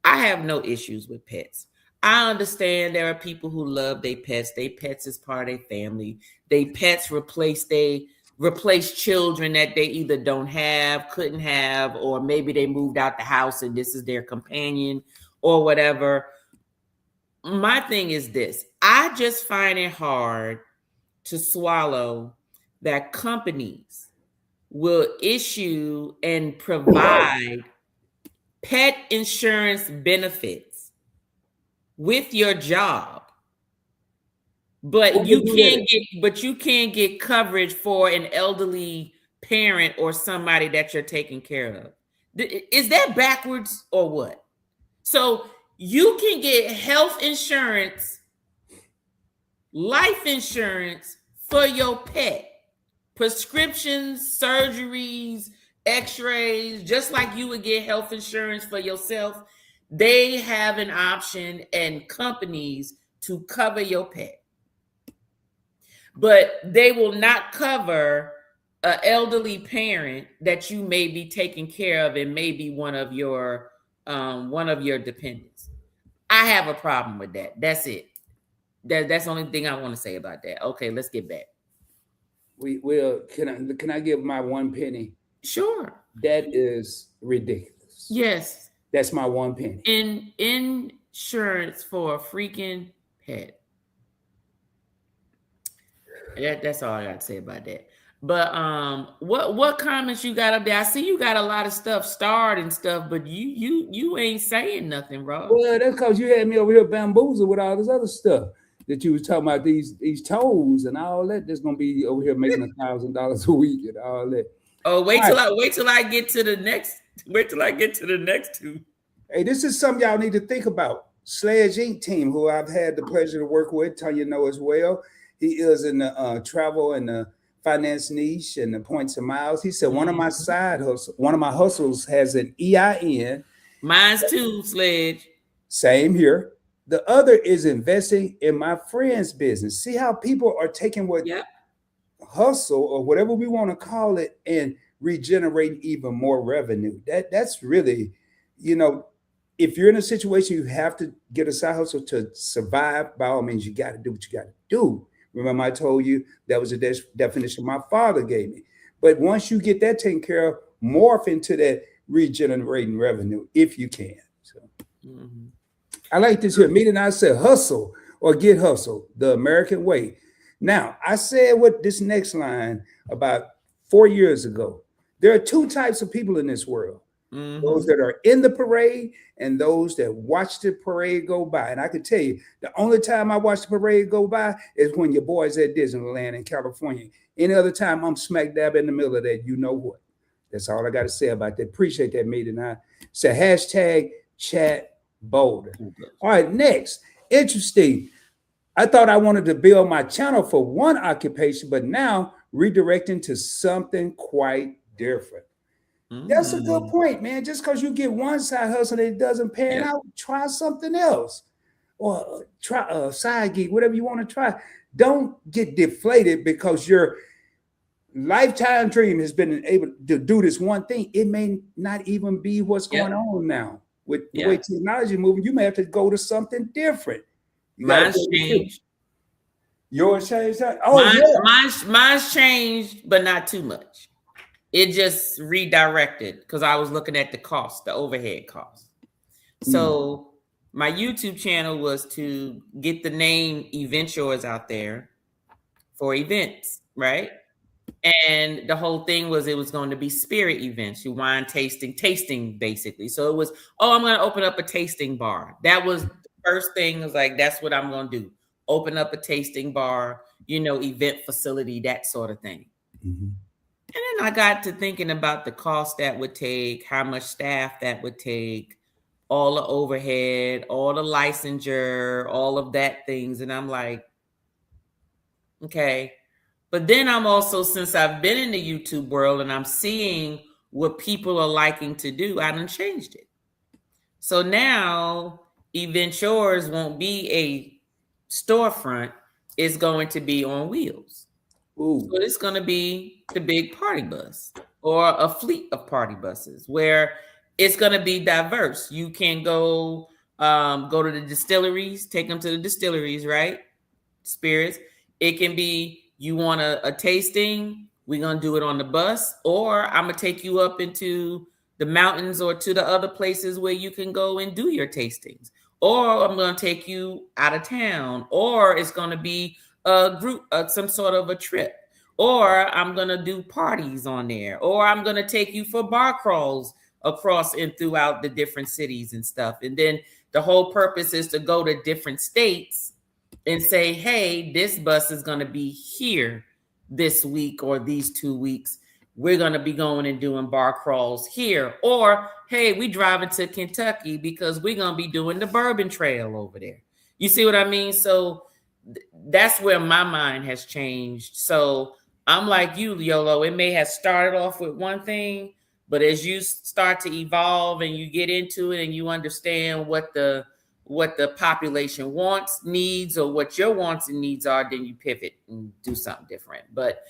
I have no issues with pets. I understand there are people who love their pets. Their pets is part of their family. Their pets replace children that they either don't have, couldn't have, or maybe they moved out the house and this is their companion or whatever. My thing is this. I just find it hard to swallow that companies will issue and provide pet insurance benefits with your job, but you can't get coverage for an elderly parent or somebody that you're taking care of. Is that backwards or what? So you can get health insurance, life insurance for your pet, prescriptions, surgeries, x-rays, just like you would get health insurance for yourself. They have an option and companies to cover your pet, but they will not cover an elderly parent that you may be taking care of and maybe one of your dependents. I have a problem with that. That's it. That's the only thing I want to say about that. Okay, let's get back. Can I give my 1 penny? Sure. That is ridiculous. Yes. That's my 1 penny. Insurance for a freaking pet. That's all I got to say about that. But what comments you got up there? I see you got a lot of stuff starred and stuff, but you ain't saying nothing, bro. Well, that's because you had me over here bamboozled with all this other stuff that you was talking about, these toes and all that. That's gonna be over here making $1,000 a week and all that. Oh, wait till I get to the next. Wait till I get to the next two. Hey, this is something y'all need to think about. Sledge Inc. team, who I've had the pleasure to work with, Tanya know as well. He is in the travel and the finance niche and the points and miles. He said one of my hustles has an EIN. Mine's too, Sledge. Same here. The other is investing in my friend's business. See how people are taking what hustle or whatever we want to call it and regenerating even more revenue. That's really, if you're in a situation you have to get a side hustle to survive, by all means, you got to do what you got to do. Remember, I told you that was a definition my father gave me. But once you get that taken care of, morph into that regenerating revenue if you can. So I like this here. Meeting, I said hustle or get hustle, the American way. Now, I said what this next line about 4 years ago. There are two types of people in this world. Those that are in the parade and those that watch the parade go by. And I can tell you, the only time I watch the parade go by is when your boy's at Disneyland in California. Any other time, I'm smack dab in the middle of that. You know what? That's all I got to say about that. Appreciate that, meeting. I say hashtag chat Boulder. All right, next. Interesting. I thought I wanted to build my channel for one occupation, but now redirecting to something quite different. That's a good point, man. Just because you get one side hustle and it doesn't pan out, try something else. Or try a side gig, whatever you want to try. Don't get deflated because your lifetime dream has been able to do this one thing. It may not even be what's going on now. With the way technology is moving, you may have to go to something different. Mine's changed. Yours changed? Oh, mine's changed, but not too much. It just redirected because I was looking at the cost, the overhead cost. So my YouTube channel was to get the name Event Yours out there for events, right? And the whole thing was it was going to be spirit events, you wine tasting basically. So it was, I'm going to open up a tasting bar. That was the first thing. I was like, that's what I'm going to do. Open up a tasting bar, event facility, that sort of thing. And then I got to thinking about the cost that would take, how much staff that would take, all the overhead, all the licensure, all of that things. And I'm like, okay. But then I'm also, since I've been in the YouTube world and I'm seeing what people are liking to do, I done changed it. So now Event Yours won't be a storefront. It's going to be on wheels. So it's going to be the big party bus or a fleet of party buses where it's going to be diverse. You can go to the distilleries, take them to the distilleries, right? Spirits. It can be, you want a tasting, we're going to do it on the bus, or I'm going to take you up into the mountains or to the other places where you can go and do your tastings. Or I'm going to take you out of town, or it's going to be a group, some sort of a trip, or I'm going to do parties on there, or I'm going to take you for bar crawls across and throughout the different cities and stuff. And then the whole purpose is to go to different states and say, hey, this bus is going to be here this week or these 2 weeks. We're going to be going and doing bar crawls here. Or, hey, we driving to Kentucky because we're going to be doing the Bourbon Trail over there. You see what I mean? So that's where my mind has changed. So I'm like you, Yolo. It may have started off with one thing, but as you start to evolve and you get into it and you understand what the population wants, needs, or what your wants and needs are, then you pivot and do something different. But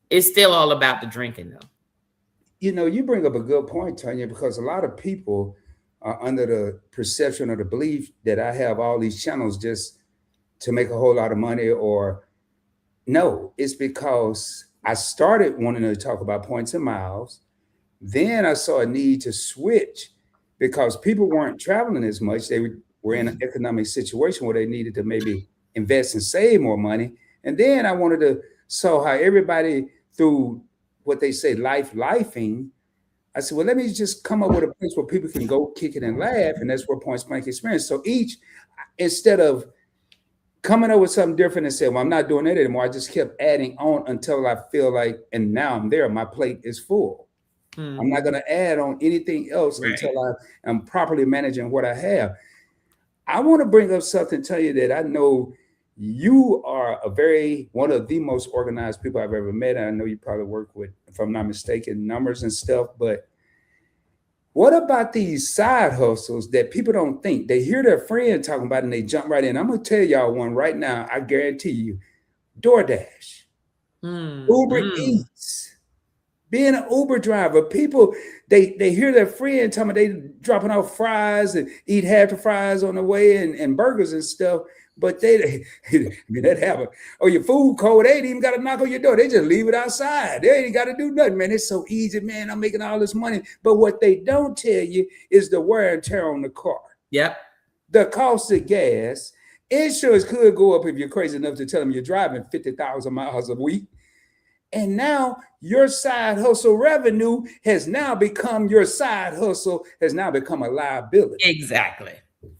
it's still all about the drinking, though. You bring up a good point, Tanya, because a lot of people are under the perception or the belief that I have all these channels just to make a whole lot of money, or no, it's because I started wanting to talk about points and miles. Then I saw a need to switch because people weren't traveling as much. They were in an economic situation where they needed to maybe invest and save more money. And then I wanted to show how everybody, through what they say, lifing, I said, well, let me just come up with a place where people can go kick it and laugh. And that's where Points Blank Experience. So each, instead of coming up with something different and saying, well, I'm not doing it anymore, I just kept adding on until I feel like, and now I'm there, my plate is full. I'm not going to add on anything else until I am properly managing what I have. I want to bring up something, tell you that I know you are one of the most organized people I've ever met. And I know you probably work with, if I'm not mistaken, numbers and stuff. But what about these side hustles that people don't think? They hear their friend talking about it and they jump right in. I'm going to tell y'all one right now. I guarantee you, DoorDash, Uber Eats. Being an Uber driver, people, they hear their friend talking about they dropping off fries and eat half the fries on the way and burgers and stuff. But they that happen. Oh, your food cold, they ain't even got to knock on your door. They just leave it outside. They ain't got to do nothing, man. It's so easy, man. I'm making all this money. But what they don't tell you is the wear and tear on the car. Yep. The cost of gas. Insurance could go up if you're crazy enough to tell them you're driving 50,000 miles a week. And now your side hustle revenue has now become a liability. Exactly.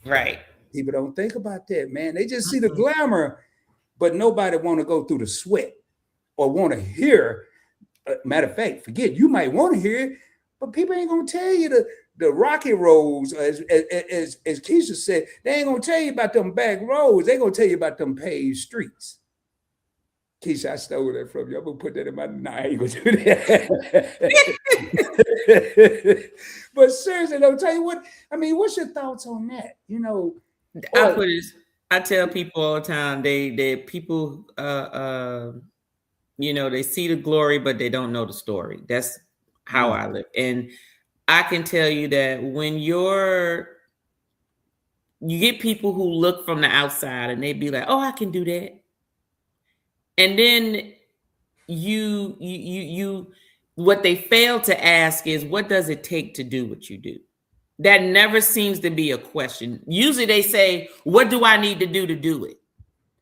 Right. People don't think about that, man. They just see the glamour, but nobody want to go through the sweat or want to hear. Matter of fact, forget, you might want to hear it, but people ain't going to tell you the rocky roads, as Keisha said. They ain't going to tell you about them back roads. They going to tell you about them paved streets. Keisha, I stole that from you. I'm going to put that in my... Nah, I ain't going to do that. But seriously, I'll tell you what, I mean, what's your thoughts on that? You know, I tell people all the time, people, you know, they see the glory, but they don't know the story. That's how I live. And I can tell you that when you get people who look from the outside and they be like, oh, I can do that. And then what they fail to ask is, what does it take to do what you do? That never seems to be a question. Usually they say, what do I need to do it?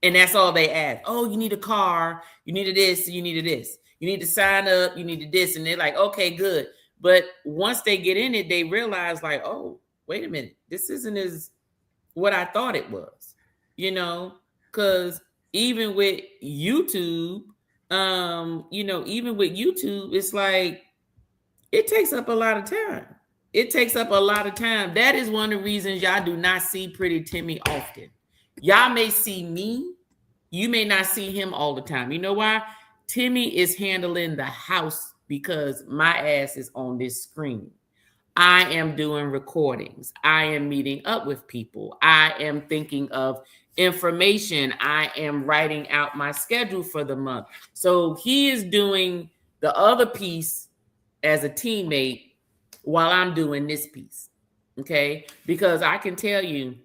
And that's all they ask. Oh, you need a car. You needed this. You needed this. You need to sign up. You needed this. And they're like, okay, good. But once they get in it, they realize like, oh, wait a minute. This isn't as what I thought it was, you know, because even with YouTube, it's like, it takes up a lot of time. It takes up a lot of time. That is one of the reasons y'all do not see Pretty Timmy often. Y'all may see me. You may not see him all the time. You know why? Timmy is handling the house because my ass is on this screen. I am doing recordings. I am meeting up with people. I am thinking of information. I am writing out my schedule for the month. So he is doing the other piece as a teammate while I'm doing this piece, okay? Because I can tell you,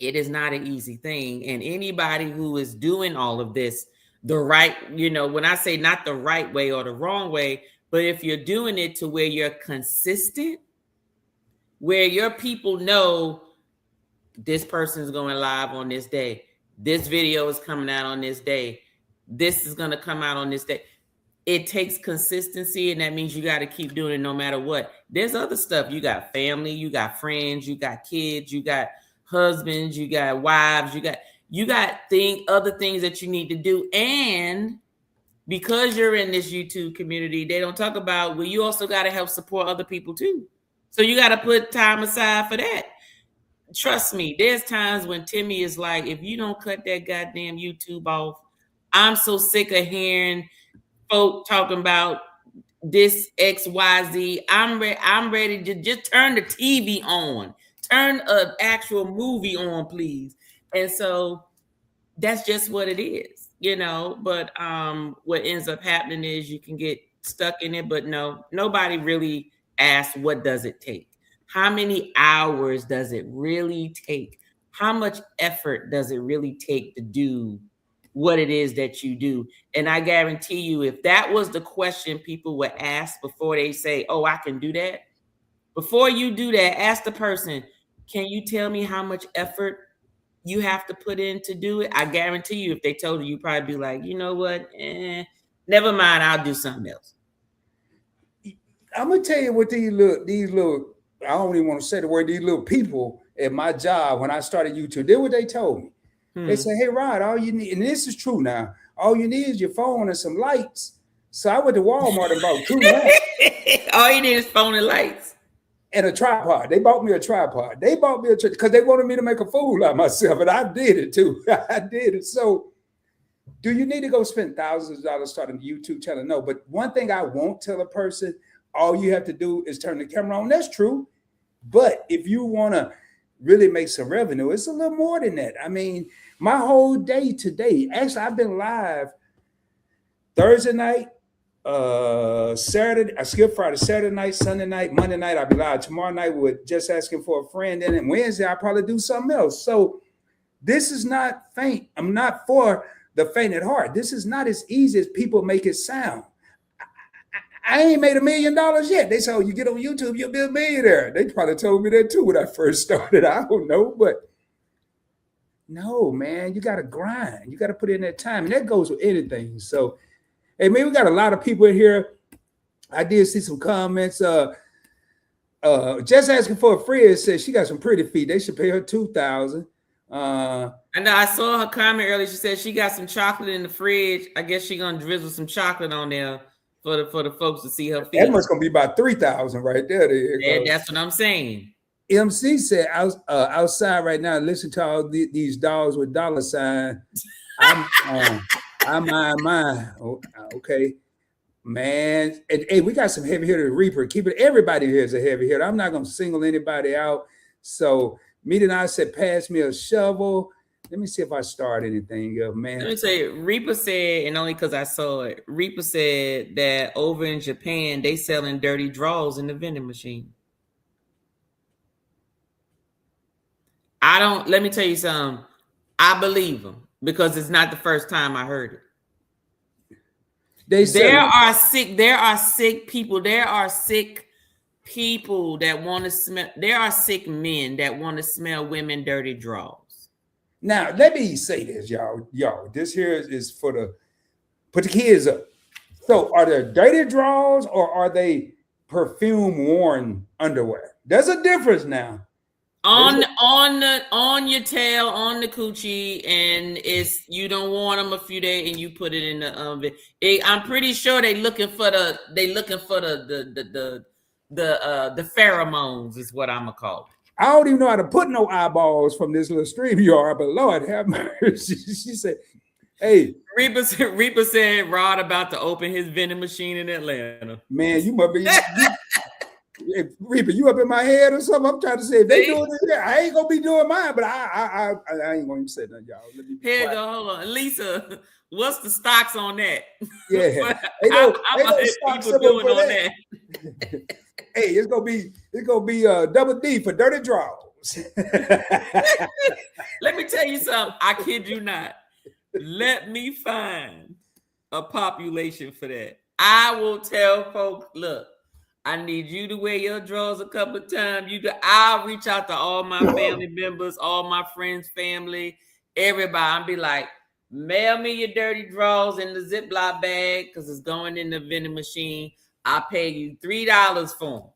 it is not an easy thing. And anybody who is doing all of this the right, you know, when I say not the right way or the wrong way, but if you're doing it to where you're consistent, where your people know this person is going live on this day, this video is coming out on this day, this is going to come out on this day. It takes consistency, and that means you got to keep doing it no matter what. There's other stuff. You got family, you got friends, you got kids, you got husbands, you got wives, you got other things that you need to do. And because you're in this YouTube community, they don't talk about, well, you also got to help support other people too. So you got to put time aside for that. Trust me, there's times when Timmy is like, if you don't cut that goddamn YouTube off, I'm so sick of hearing folk talking about this XYZ. I'm ready to just turn the TV on. Turn an actual movie on, please. And so that's just what it is, you know. But what ends up happening is you can get stuck in it. But no, nobody really asks, what does it take? How many hours does it really take? How much effort does it really take to do what it is that you do? And I guarantee you, if that was the question people would ask before they say, oh, I can do that. Before you do that, ask the person, can you tell me how much effort you have to put in to do it? I guarantee you, if they told you, you'd probably be like, you know what? Never mind, I'll do something else. I'm gonna tell you what these little, I don't even want to say the word, these little people at my job when I started YouTube, did what they told me. They say, hey, Rod, all you need, and this is true now, all you need is your phone and some lights. So I went to Walmart and bought 2 lights. All you need is phone and lights. And a tripod. They bought me a tripod. They bought me a tripod because they wanted me to make a fool out of myself, and I did it too. I did it. So do you need to go spend thousands of dollars starting a YouTube channel? No, but one thing I won't tell a person, all you have to do is turn the camera on. That's true. But if you want to really make some revenue, it's a little more than that. I mean, my whole day today, actually, I've been live Thursday night, Saturday, I skip Friday, Saturday night, Sunday night, Monday night, I'll be live tomorrow night with Just Asking for a Friend. And then Wednesday, I'll probably do something else. So This is not faint. I'm not for the faint at heart. This is not as easy as people make it sound. I ain't made $1 million yet. They said, oh, you get on YouTube, you'll be a millionaire. They probably told me that too when I first started. I don't know, but no, man, you got to grind. You got to put in that time. And that goes with anything. So, hey, man, we got a lot of people in here. I did see some comments. Just asking for a friend says she got some pretty feet. They should pay her $2,000. I know I saw her comment earlier. She said she got some chocolate in the fridge. I guess she gonna drizzle some chocolate on there for the folks to see her feet. That must gonna be about $3,000 right there. Yeah, that's what I'm saying. MC said, I was outside right now, listen to all these dogs with dollar sign. I'm mine. Oh, okay, man. And hey, we got some heavy hitter Reaper. Keep it. Everybody here is a heavy hitter. I'm not gonna single anybody out. So Meet and I said, pass me a shovel. Let me see if I start anything up, man. Let me say, Reaper said, and only because I saw it, Reaper said that over in Japan, they selling dirty draws in the vending machine. Let me tell you something. I believe them because it's not the first time I heard it. There are sick people. There are sick people that want to smell. There are sick men that want to smell women dirty draws. Now, let me say this, y'all. This here is for put the kids up. So are there dirty draws or are they perfume worn underwear? There's a difference now. On your tail, on the coochie, and it's you don't want them a few days, and you put it in the oven. I'm pretty sure they looking for the pheromones is what I'm gonna call it. I don't even know how to put no eyeballs from this little stream you are, but Lord have mercy. She said, hey. Reaper said Rod about to open his vending machine in Atlanta. Man, you must be Reaper, you up in my head or something? I'm trying to say if they doing it, I ain't gonna be doing mine, but I ain't gonna even say nothing, y'all. Let me here go, hold on. Lisa, what's the stocks on that? Yeah. People doing on that. Hey, it's gonna be double D for dirty draws. Let me tell you something. I kid you not. Let me find a population for that. I will tell folks, look, I need you to wear your drawers a couple of times. I'll reach out to all my family members, all my friends, family, everybody. I'll be like, mail me your dirty drawers in the Ziploc bag because it's going in the vending machine. I'll pay you $3 for them.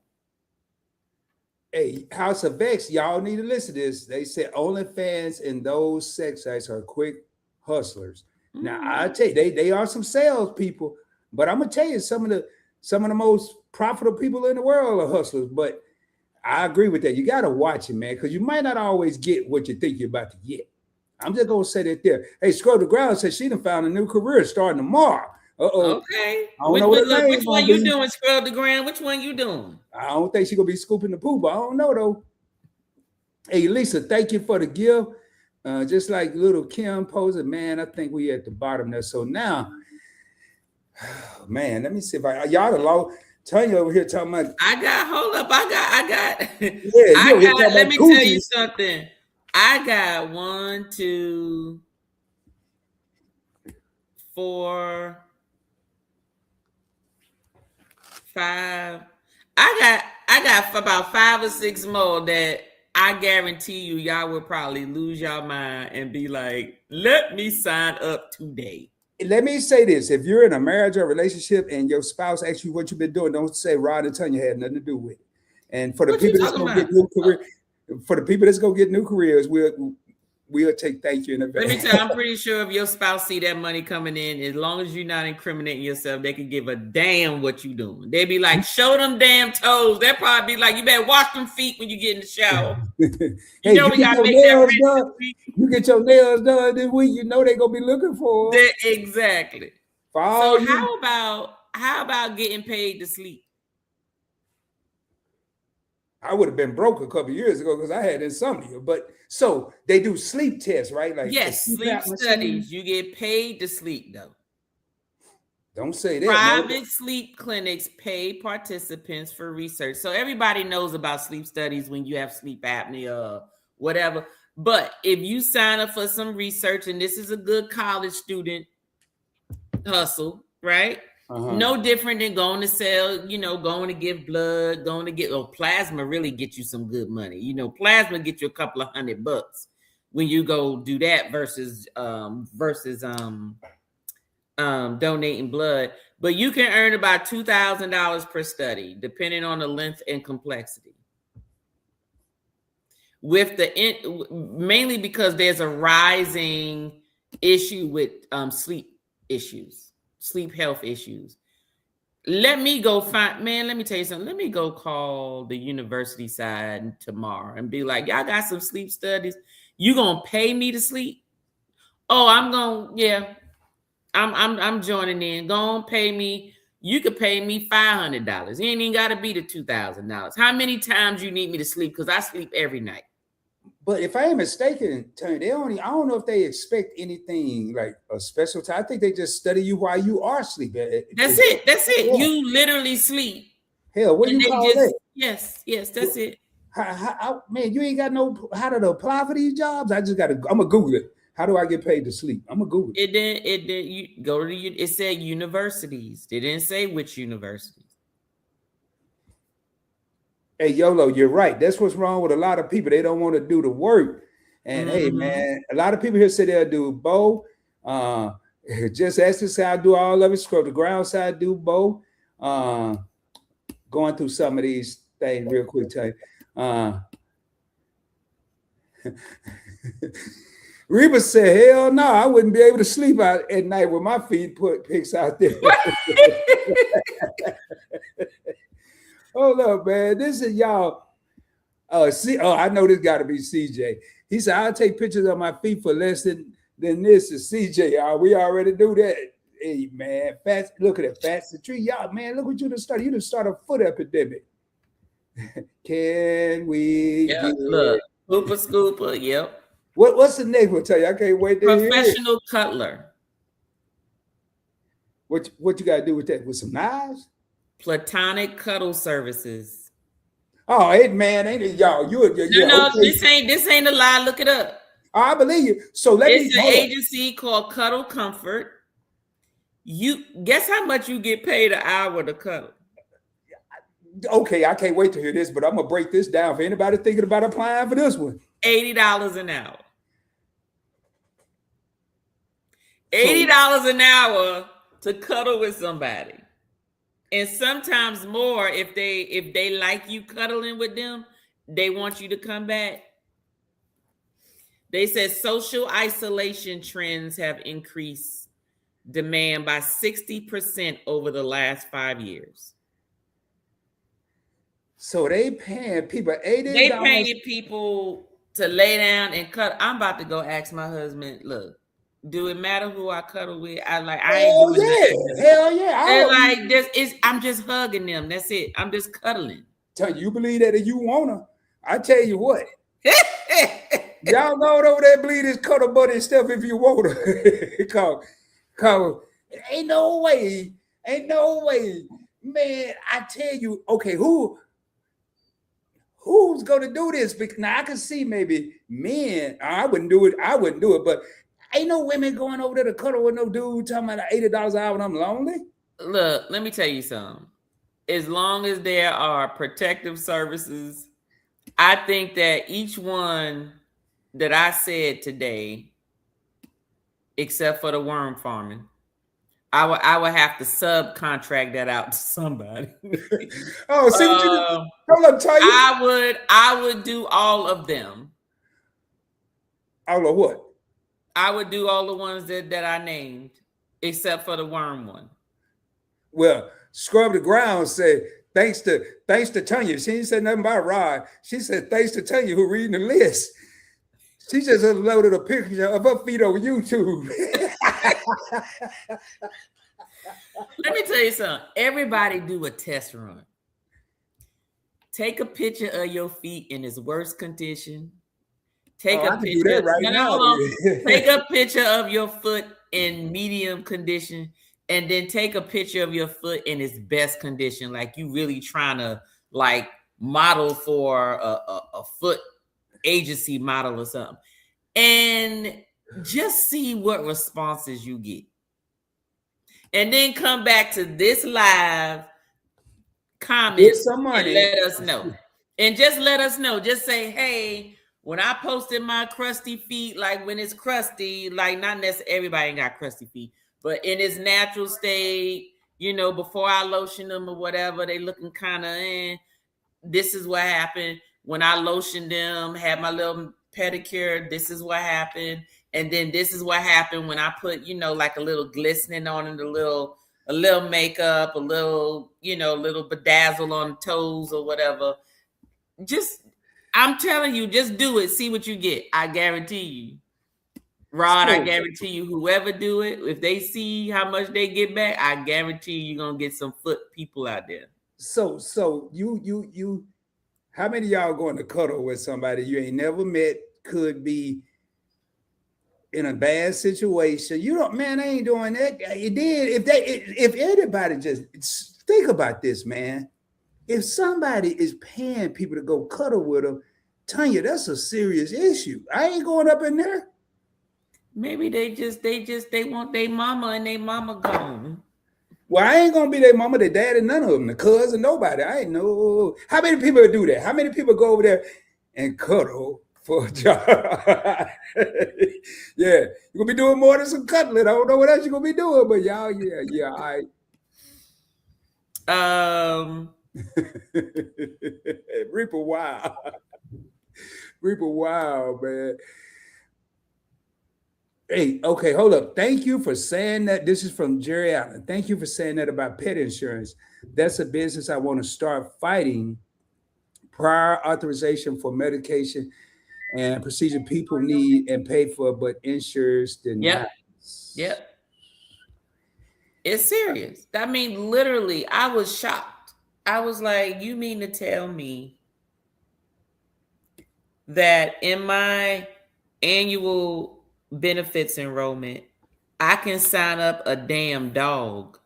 Hey, House of X, y'all need to listen to this. They said OnlyFans and those sex sites are quick hustlers. Mm. Now, I tell you, they are some salespeople, but I'm gonna tell you, some of the most profitable people in the world are hustlers. But I agree with that. You gotta watch it, man, because you might not always get what you think you're about to get. I'm just gonna say that there. Hey, Scrub the Ground said she done found a new career starting tomorrow. Okay. Which one you doing, Scrub the Ground? Which one you doing? I don't think she's gonna be scooping the poo, but I don't know though. Hey, Lisa, thank you for the gift. Just like little Kim posed, man, I think we at the bottom there. So now, man, let me see if y'all alone. Tanya over here talking about. I got. Yeah, let me tell you something. I got 1, 2, 4, 5. I got about 5 or 6 more that I guarantee you y'all will probably lose your mind and be like, let me sign up today. Let me say this. If you're in a marriage or relationship and your spouse asks you what you've been doing, don't say Rod and Tanya had nothing to do with it. And for the people that's going to get new career, for the people that's going to get new careers, we'll take thank you in advance. Let me tell you, I'm pretty sure if your spouse see that money coming in, as long as you're not incriminating yourself, they can give a damn what you doing. They be like, show them damn toes. They'll probably be like, you better wash them feet when you get in the shower. Hey, you get your nails done this week, you know they're going to be looking for them. Exactly. So how about getting paid to sleep? I would have been broke a couple of years ago because I had insomnia. But so they do sleep tests, right? Like yes, sleep studies. You get paid to sleep, though. Don't say that. Private sleep clinics pay participants for research. So everybody knows about sleep studies when you have sleep apnea or whatever. But if you sign up for some research, and this is a good college student hustle, right? No different than going to sell, going to give blood, going to get plasma really get you some good money. Plasma get you a couple of $100 when you go do that versus donating blood. But you can earn about $2,000 per study, depending on the length and complexity. Mainly because there's a rising issue with sleep health issues. Let me go let me tell you something. Let me go call the university side tomorrow and be like, y'all got some sleep studies. You gonna pay me to sleep? Oh, I'm joining in. Go on, pay me. You could pay me $500. It ain't even gotta be the $2,000. How many times you need me to sleep? Because I sleep every night. But if I ain't mistaken, Tony, I don't know if they expect anything like a special time. I think they just study you while you are sleeping. That's it. Yeah. You literally sleep. Hell, what do you call that? Yes, that's it. Man, you ain't got how to apply for these jobs? I'm gonna Google it. How do I get paid to sleep? I'm gonna Google it. You go to it said universities. They didn't say which universities. Hey, YOLO, you're right. That's what's wrong with a lot of people. They don't want to do the work. And hey, man, a lot of people here say they'll do both. Just as to say, I do all of it. Scrub the ground side, do both. Going through some of these things real quick, tell you. Reba said, hell no, I wouldn't be able to sleep out at night with my feet pics out there. Hold up, man. This is y'all. I know this got to be CJ. He said, I'll take pictures of my feet for less than this. Is CJ. We already do that. Hey, man. Look at it. Fats the tree. Y'all, man, look what you done started. You done started a foot epidemic. Can we? Yeah, look. Scooper. Yep. What's the next one? Tell you, I can't wait to hear Professional cutler. What you got to do with that? With some knives? Platonic cuddle services. Oh, hey, man, ain't it, y'all? No, okay. This ain't a lie. Look it up. I believe you. So it's an agency called Cuddle Comfort. You guess how much you get paid an hour to cuddle? Okay, I can't wait to hear this, but I'm gonna break this down for anybody thinking about applying for this one. $80 an hour. $80 an hour to cuddle with somebody. And sometimes more if they like you cuddling with them, they want you to come back. They said social isolation trends have increased demand by 60% over the last 5 years. So they paying people $80. They paying people to lay down and cuddle. I'm about to go ask my husband, look, do it matter who I cuddle with? I ain't doing that. Hell yeah. They're like this I'm just hugging them. That's it. I'm just cuddling. Tell you believe that if you wanna. I tell you what. Y'all go over there, believe this cuddle buddy stuff if you wanna. Cause ain't no way. Man, I tell you, okay, who's gonna do this? Because now I can see maybe men. I wouldn't do it, but ain't no women going over there to cuddle with no dude talking about $80 an hour and I'm lonely. Look, let me tell you something. As long as there are protective services, I think that each one that I said today, except for the worm farming, I would have to subcontract that out to somebody. Oh, see what you hold up, tell you. I would do all of them. All of what? I would do all the ones that I named, except for the worm one. Well, Scrub the Ground said, thanks to Tanya. She didn't say nothing about Rod. She said, thanks to Tanya who reading the list. She just uploaded a picture of her feet on YouTube. Let me tell you something. Everybody do a test run. Take a picture of your feet in its worst condition. Take a picture right now. Take a picture of your foot in medium condition, and then take a picture of your foot in its best condition, like you really trying to like model for a foot agency model or something. and just see what responses you get. And then come back to this live comment some money. and let us know. And just let us know. Just say, hey, when I posted my crusty feet, like when it's crusty, like not necessarily everybody ain't got crusty feet, but in its natural state, you know, before I lotion them or whatever, they looking kind of this is what happened. When I lotioned them, had my little pedicure, this is what happened. And then this is what happened when I put, you know, like a little glistening on it, a little makeup, a little, you know, little bedazzle on the toes or whatever. Just, I'm telling you, just do it. See what you get. I guarantee you. Rod, I guarantee you, whoever do it, if they see how much they get back, I guarantee you're going to get some foot people out there. So you, how many of y'all going to cuddle with somebody you ain't never met, could be in a bad situation? You don't, man, I ain't doing that. It did. If anybody just think about this, man. If somebody is paying people to go cuddle with them, Tanya, that's a serious issue. I ain't going up in there. Maybe they want their mama and their mama gone. Well, I ain't gonna be their mama, their daddy, none of them, the cousin, nobody. I ain't know. How many people do that? How many people go over there and cuddle for a job? Yeah, you're gonna be doing more than some cuddling. I don't know what else you're gonna be doing, but y'all, yeah, all right. Reaper Wild, man. Hey, okay, hold up. Thank you for saying that. This is from Jerry Allen. Thank you for saying that about pet insurance. That's a business I want to start fighting. Prior authorization for medication and procedure people need and pay for, but insurers deny. Yep. It's serious. I mean, literally, I was shocked. I was like, you mean to tell me that in my annual benefits enrollment, I can sign up a damn dog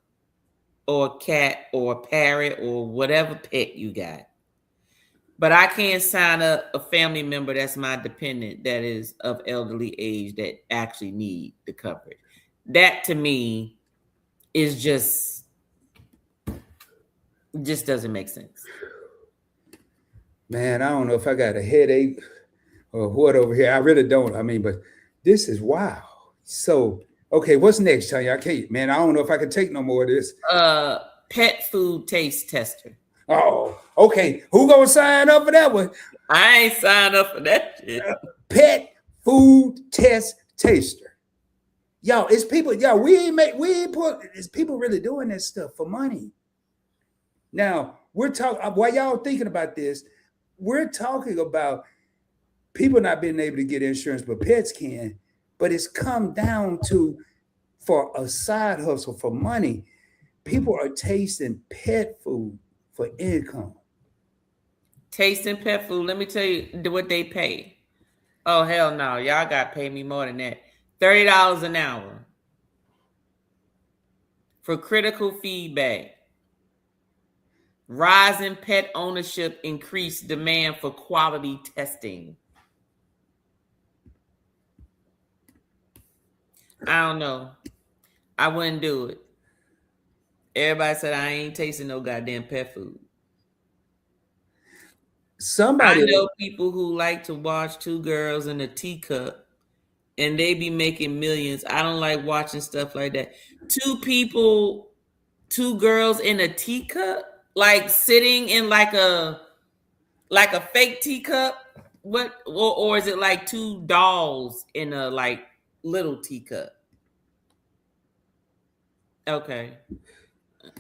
or a cat or a parrot or whatever pet you got, but I can't sign up a family member that's my dependent that is of elderly age that actually need the coverage? That to me is just doesn't make sense. Man, I don't know if I got a headache or what over here. I really don't. I mean, but this is wild. So, okay, what's next, Tanya? I can't, man. I don't know if I can take no more of this. Pet food taste tester. Oh, okay. Who gonna sign up for that one? I ain't signed up for that shit. Pet food test taster. Yo, it's people. Yo, it's people really doing this stuff for money. Now we're talking. While y'all thinking about this, we're talking about people not being able to get insurance, but pets can. But it's come down to, for a side hustle for money, people are tasting pet food for income. Tasting pet food. Let me tell you what they pay. Oh, hell no. Y'all got to pay me more than that. $30 an hour for critical feedback. Rising pet ownership increased demand for quality testing. I don't know. I wouldn't do it. Everybody said I ain't tasting no goddamn pet food. I know people who like to watch Two Girls in a Teacup and they be making millions. I don't like watching stuff like that. Two girls in a teacup, like sitting in like a fake teacup. What or is it like two dolls in a like little teacup? Okay.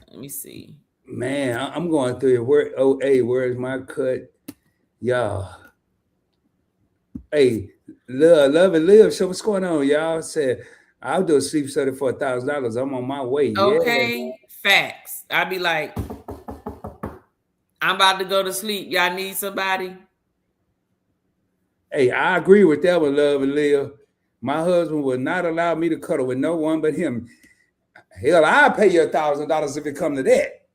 Let me see. Man, I'm going through it. Where's my cut? Y'all. Hey, love and live. So what's going on, y'all? Said I'll do a sleep study for $1,000. I'm on my way. Okay, yeah. Facts. I'd be like, I'm about to go to sleep. Y'all need somebody? Hey, I agree with that one, love and live. My husband would not allow me to cuddle with no one but him. Hell, I'll pay you $1,000 if it come to that.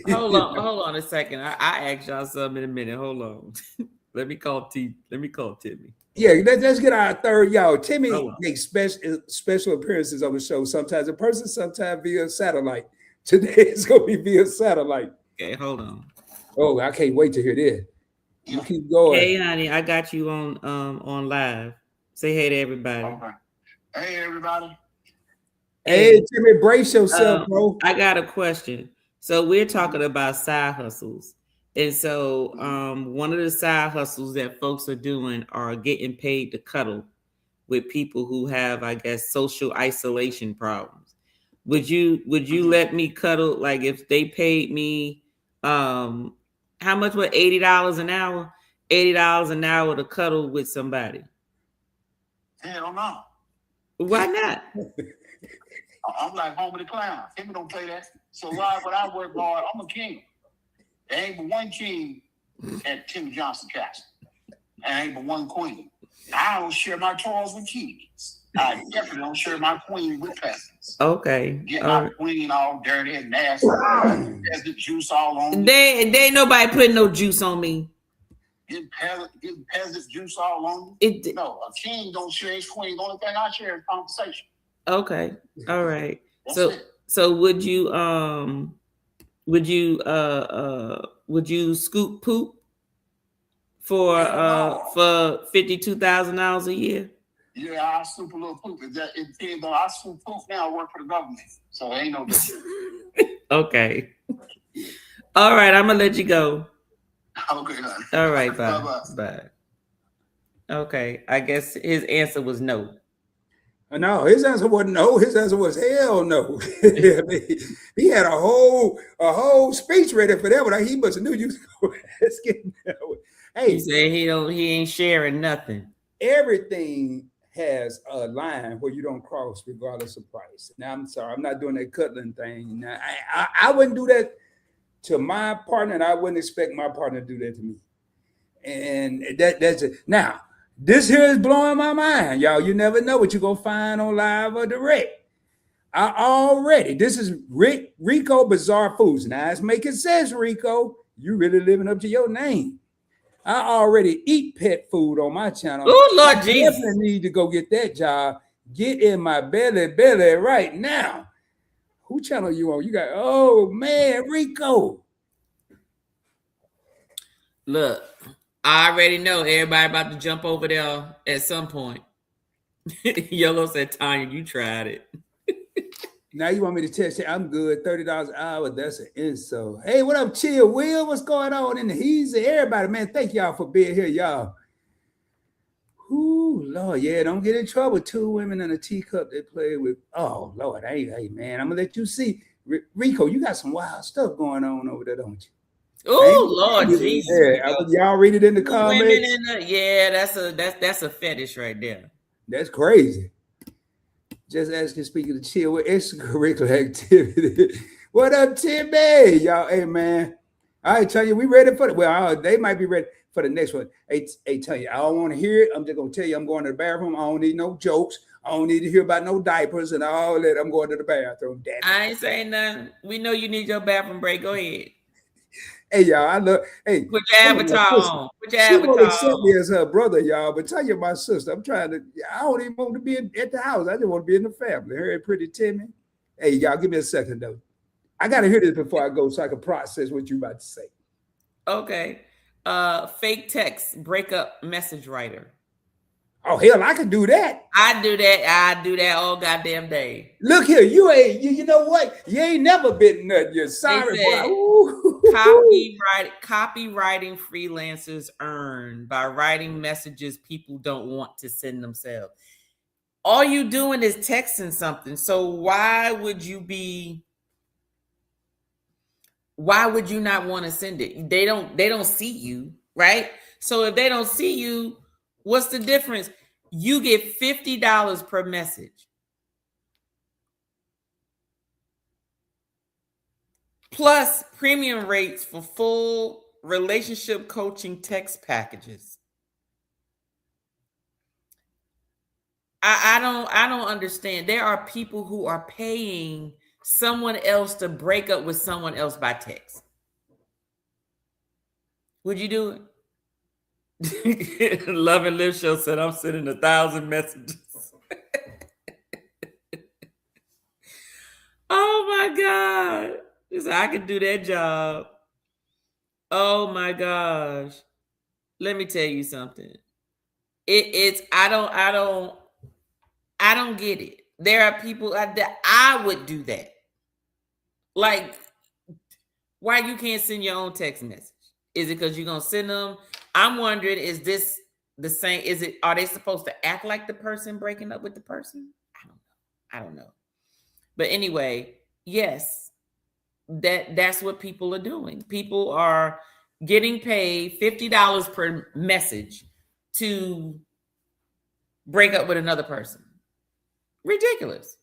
Hold on a second. I ask y'all something in a minute. Hold on. Let me call Timmy. Yeah, let's get our third, y'all. Timmy Hold on. makes special appearances on the show. Sometimes in person, sometimes via satellite. Today it's gonna be via satellite. Okay, hold on. Oh, I can't wait to hear this. You keep going. Hey, honey, I got you on live. Say hey to everybody. Okay. Hey, everybody. Hey, Timmy, brace yourself, bro. I got a question. So we're talking about side hustles. And so one of the side hustles that folks are doing are getting paid to cuddle with people who have, I guess, social isolation problems. Would you let me cuddle? Like if they paid me how much was $80 an hour? $80 an hour to cuddle with somebody. Hell no. Why not? I'm like Home of the Clown. Timmy don't play that. So why would I work hard? I'm a king. There ain't but one king at Timmy Johnson Castle. There ain't but one queen. I don't share my toys with kings. I definitely don't share my queen with peasants. Okay. Get my queen all dirty and nasty. There's the juice all on me. They ain't nobody putting no juice on me. Getting peasants juice all on me. No, a king don't share his queen. The only thing I share is conversation. Okay. All right. That's So would you scoop poop for $52,000 a year? Yeah, I scoop a little poop. It depends on I scoop poop now. I work for the government, so it ain't no different. Okay. All right, I'm gonna let you go. Okay. All right, bye. Okay, I guess his answer was no. No, his answer wasn't no. His answer was hell no. He had a whole speech ready for that one. He must have knew you was asking. Hey, he said he ain't sharing nothing. Everything has a line where you don't cross regardless of price. Now, I'm sorry, I'm not doing that cuddling thing. Now, I wouldn't do that to my partner, and I wouldn't expect my partner to do that to me. And that's it. Now, this here is blowing my mind, y'all. You never know what you're gonna find on live or direct. This is Rico Bizarre Foods. Now it's making sense, Rico. You really living up to your name. I already eat pet food on my channel. Oh, Lord I Jesus. definitely need to go get that job. Get in my belly right now. Who channel you on? You got, oh man, Rico. Look, I already know everybody about to jump over there at some point. Yellow said, Tanya, you tried it. Now you want me to test you? I'm good. $30 an hour. That's an insult. Hey, what up, Chill Will? What's going on in the he's everybody, man? Thank y'all for being here, y'all. Ooh, Lord, yeah, don't get in trouble. 2 women in a teacup they play with. Oh, Lord, hey, man, I'm gonna let you see. Rico, you got some wild stuff going on over there, don't you? Oh, Lord Jesus. Yeah, y'all read it in the comments. That's a fetish right there. That's crazy. Just asking, speaking of chill with extracurricular activity. What up, Timmy? Y'all, hey, man. I tell you, we ready for they might be ready for the next one. Hey, tell you, I don't want to hear it. I'm just going to tell you, I'm going to the bathroom. I don't need no jokes. I don't need to hear about no diapers and all that. I'm going to the bathroom. Damn it. I ain't saying nothing. We know you need your bathroom break. Go ahead. Hey, y'all, I love, hey. Put your avatar on. She won't accept me as her brother, y'all, but tell you my sister. I don't even want to be at the house. I just want to be in the family. Her and Pretty Timmy. Hey, y'all, give me a second, though. I got to hear this before I go so I can process what you about to say. Okay. Fake text breakup message writer. Oh, hell, I can do that. I do that all goddamn day. Look here, you know what? You ain't never been nothing. You're sorry, boy. Copywriting freelancers earn by writing messages people don't want to send themselves. All you doing is texting something. So why would you not want to send it? They don't see you, right? So if they don't see you, what's the difference? You get $50 per message. Plus premium rates for full relationship coaching text packages. I don't understand. There are people who are paying someone else to break up with someone else by text. Would you do it? Love and Live Show said I'm sending 1,000 messages. Oh my God. He said, I can do that job. Oh my gosh. Let me tell you something. I don't get it. There are people that I would do that. Like, why you can't send your own text message? Is it because you're gonna send them? I'm wondering, is this the same? Are they supposed to act like the person breaking up with the person? I don't know. But anyway, yes, that's what people are doing. People are getting paid $50 per message to break up with another person. Ridiculous.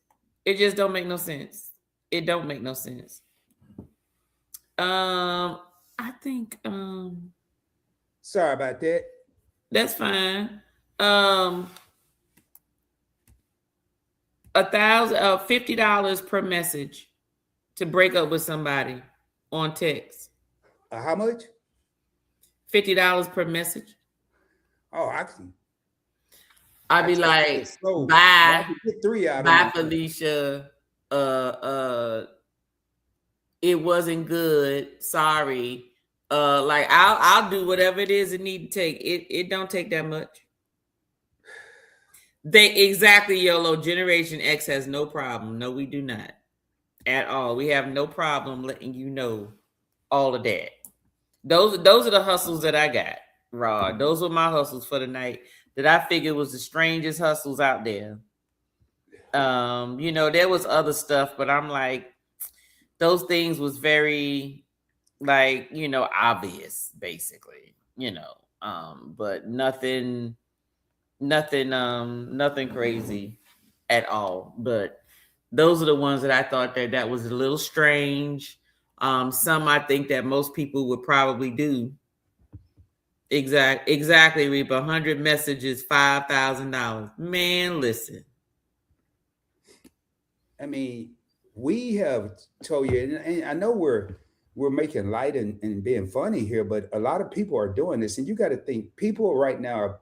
It just don't make no sense. It don't make no sense. I think Sorry about that. that's fine. $50 per message to break up with somebody on text. How much? $50 per message. Oh, actually, I'd be like, bye, get 3 out bye, Felicia. It wasn't good. Sorry. Like I'll do whatever it is it need to take. It don't take that much. YOLO. Generation X has no problem. No, we do not at all. We have no problem letting you know all of that. Those are the hustles that I got, Rod. Those were my hustles for the night that I figured was the strangest hustles out there. There was other stuff, but I'm like, those things was very, like, obvious, basically, but nothing crazy at all. But those are the ones that I thought that was a little strange. Some I think that most people would probably do. Exactly, Reap. 100 messages, $5,000. Man, listen. I mean, we have told you, and I know we're making light and being funny here, but a lot of people are doing this, and you got to think people right now are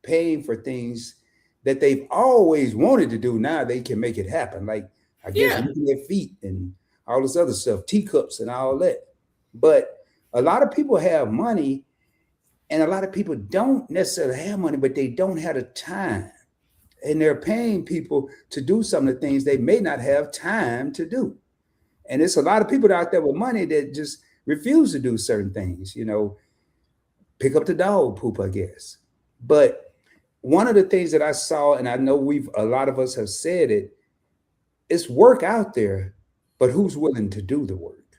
paying for things that they've always wanted to do. Now they can make it happen. Like, I guess moving their feet and all this other stuff, teacups and all that. But a lot of people have money, and a lot of people don't necessarily have money, but they don't have the time. And they're paying people to do some of the things they may not have time to do. And there's a lot of people out there with money that just refuse to do certain things, pick up the dog poop, I guess. But one of the things that I saw, and I know a lot of us have said it, it's work out there, but who's willing to do the work?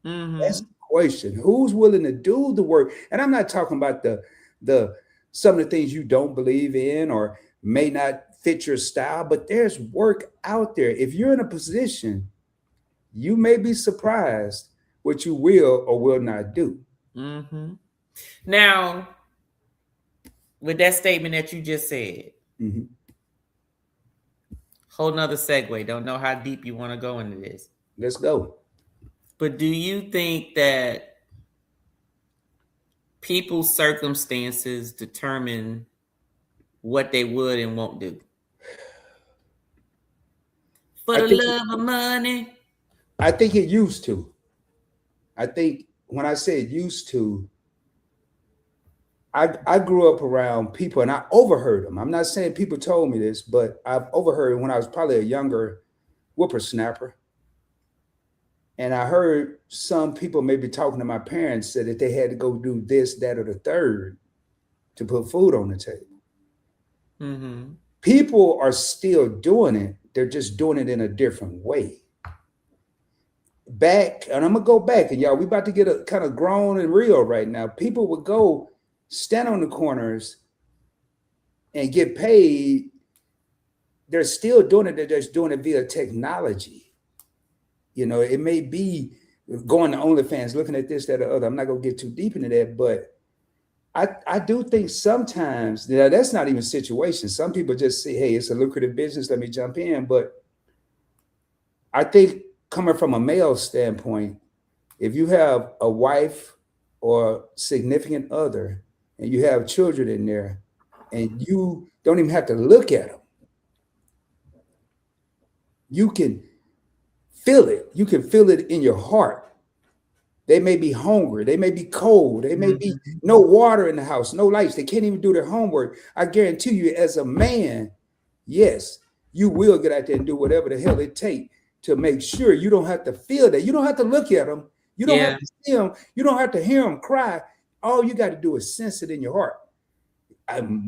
Mm-hmm. That's the question. Who's willing to do the work? And I'm not talking about the some of the things you don't believe in or may not fit your style, but there's work out there. If you're in a position, you may be surprised what you will or will not do. Mm-hmm. Now, with that statement that you just said, whole nother segue. Don't know how deep you want to go into this. Let's go. But do you think that people's circumstances determine what they would and won't do? For the love of money. I think it used to. I think when I said used to, I grew up around people and I overheard them. I'm not saying people told me this, but I've overheard when I was probably a younger whippersnapper. And I heard some people maybe talking to my parents said that they had to go do this, that, or the third to put food on the table. Mm-hmm. People are still doing it. They're just doing it in a different way. Back, and I'm going to go back, and y'all, we about to get a kind of grown and real right now. People would go stand on the corners and get paid. They're still doing it. They're just doing it via technology. It may be going to OnlyFans, looking at this, that, or other. I'm not going to get too deep into that, but I do think sometimes, that's not even a situation. Some people just say, hey, it's a lucrative business, let me jump in. But I think coming from a male standpoint, if you have a wife or significant other and you have children in there, and you don't even have to look at them. You can feel it. You can feel it in your heart. They may be hungry. They may be cold. They may be no water in the house, no lights. They can't even do their homework. I guarantee you, as a man, yes, you will get out there and do whatever the hell it takes to make sure you don't have to feel that. You don't have to look at them. You don't have to see them. You don't have to hear them cry. All you got to do is sense it in your heart.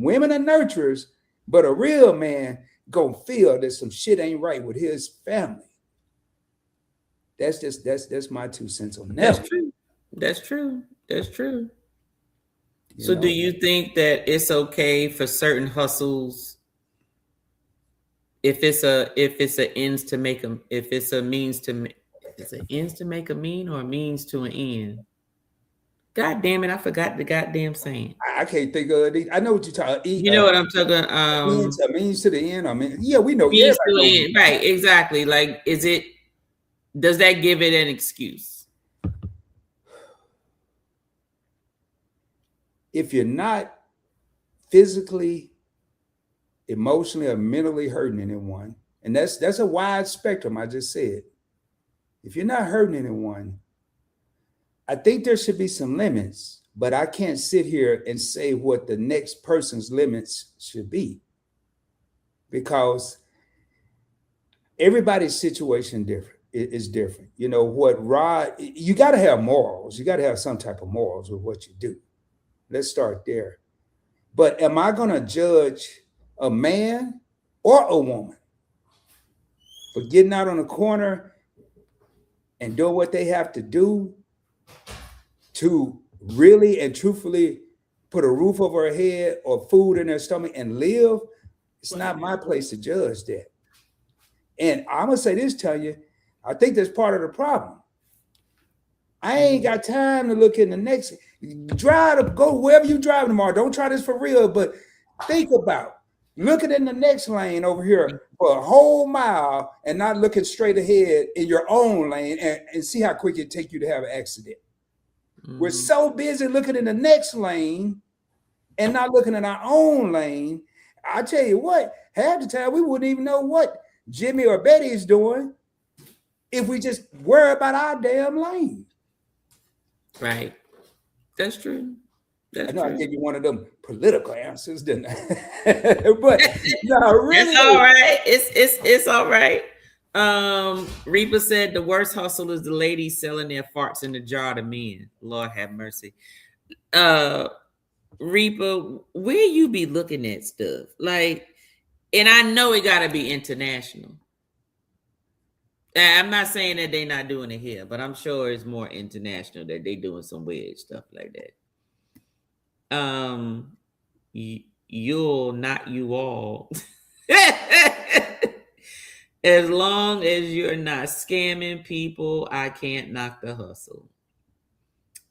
Women are nurturers, but a real man gonna feel that some shit ain't right with his family. That's my 2 cents on that. That's true. That's true. That's true. So do you think that it's okay for certain hustles if it's a ends to make them, if it's a means to is it ends to make a mean or a means to an end? God damn it, I forgot the goddamn saying. I can't think of it. I know what you're talking. You know what I'm talking. Means to the end. I mean, yeah, we know. Means to the end. Right, exactly. Like, does that give it an excuse? If you're not physically, emotionally, or mentally hurting anyone, and that's a wide spectrum, I just said. If you're not hurting anyone, I think there should be some limits, but I can't sit here and say what the next person's limits should be, because everybody's situation is different. You know what, Rod, you got to have morals. You got to have some type of morals with what you do. Let's start there. But am I going to judge a man or a woman for getting out on the corner and doing what they have to do to really and truthfully put a roof over her head or food in their stomach and live? It's not my place to judge that. And I'm going to say this, Tanya, I think that's part of the problem. I ain't got time to look in the next, go wherever you driving tomorrow. Don't try this for real, but think about looking in the next lane over here for a whole mile and not looking straight ahead in your own lane and see how quick it take you to have an accident. Mm-hmm. We're so busy looking in the next lane and not looking in our own lane. I tell you what, half the time we wouldn't even know what Jimmy or Betty is doing if we just worry about our damn lane. Right. That's true. I know I gave you one of them political answers, didn't I? But no, really. It's all right. It's all right. Reaper said the worst hustle is the ladies selling their farts in the jar to men. Lord have mercy. Reaper, where you be looking at stuff? Like, and I know it gotta be international. I'm not saying that they're not doing it here, but I'm sure it's more international that they doing some weird stuff like that. You'll not you all. As long as you're not scamming people, I can't knock the hustle.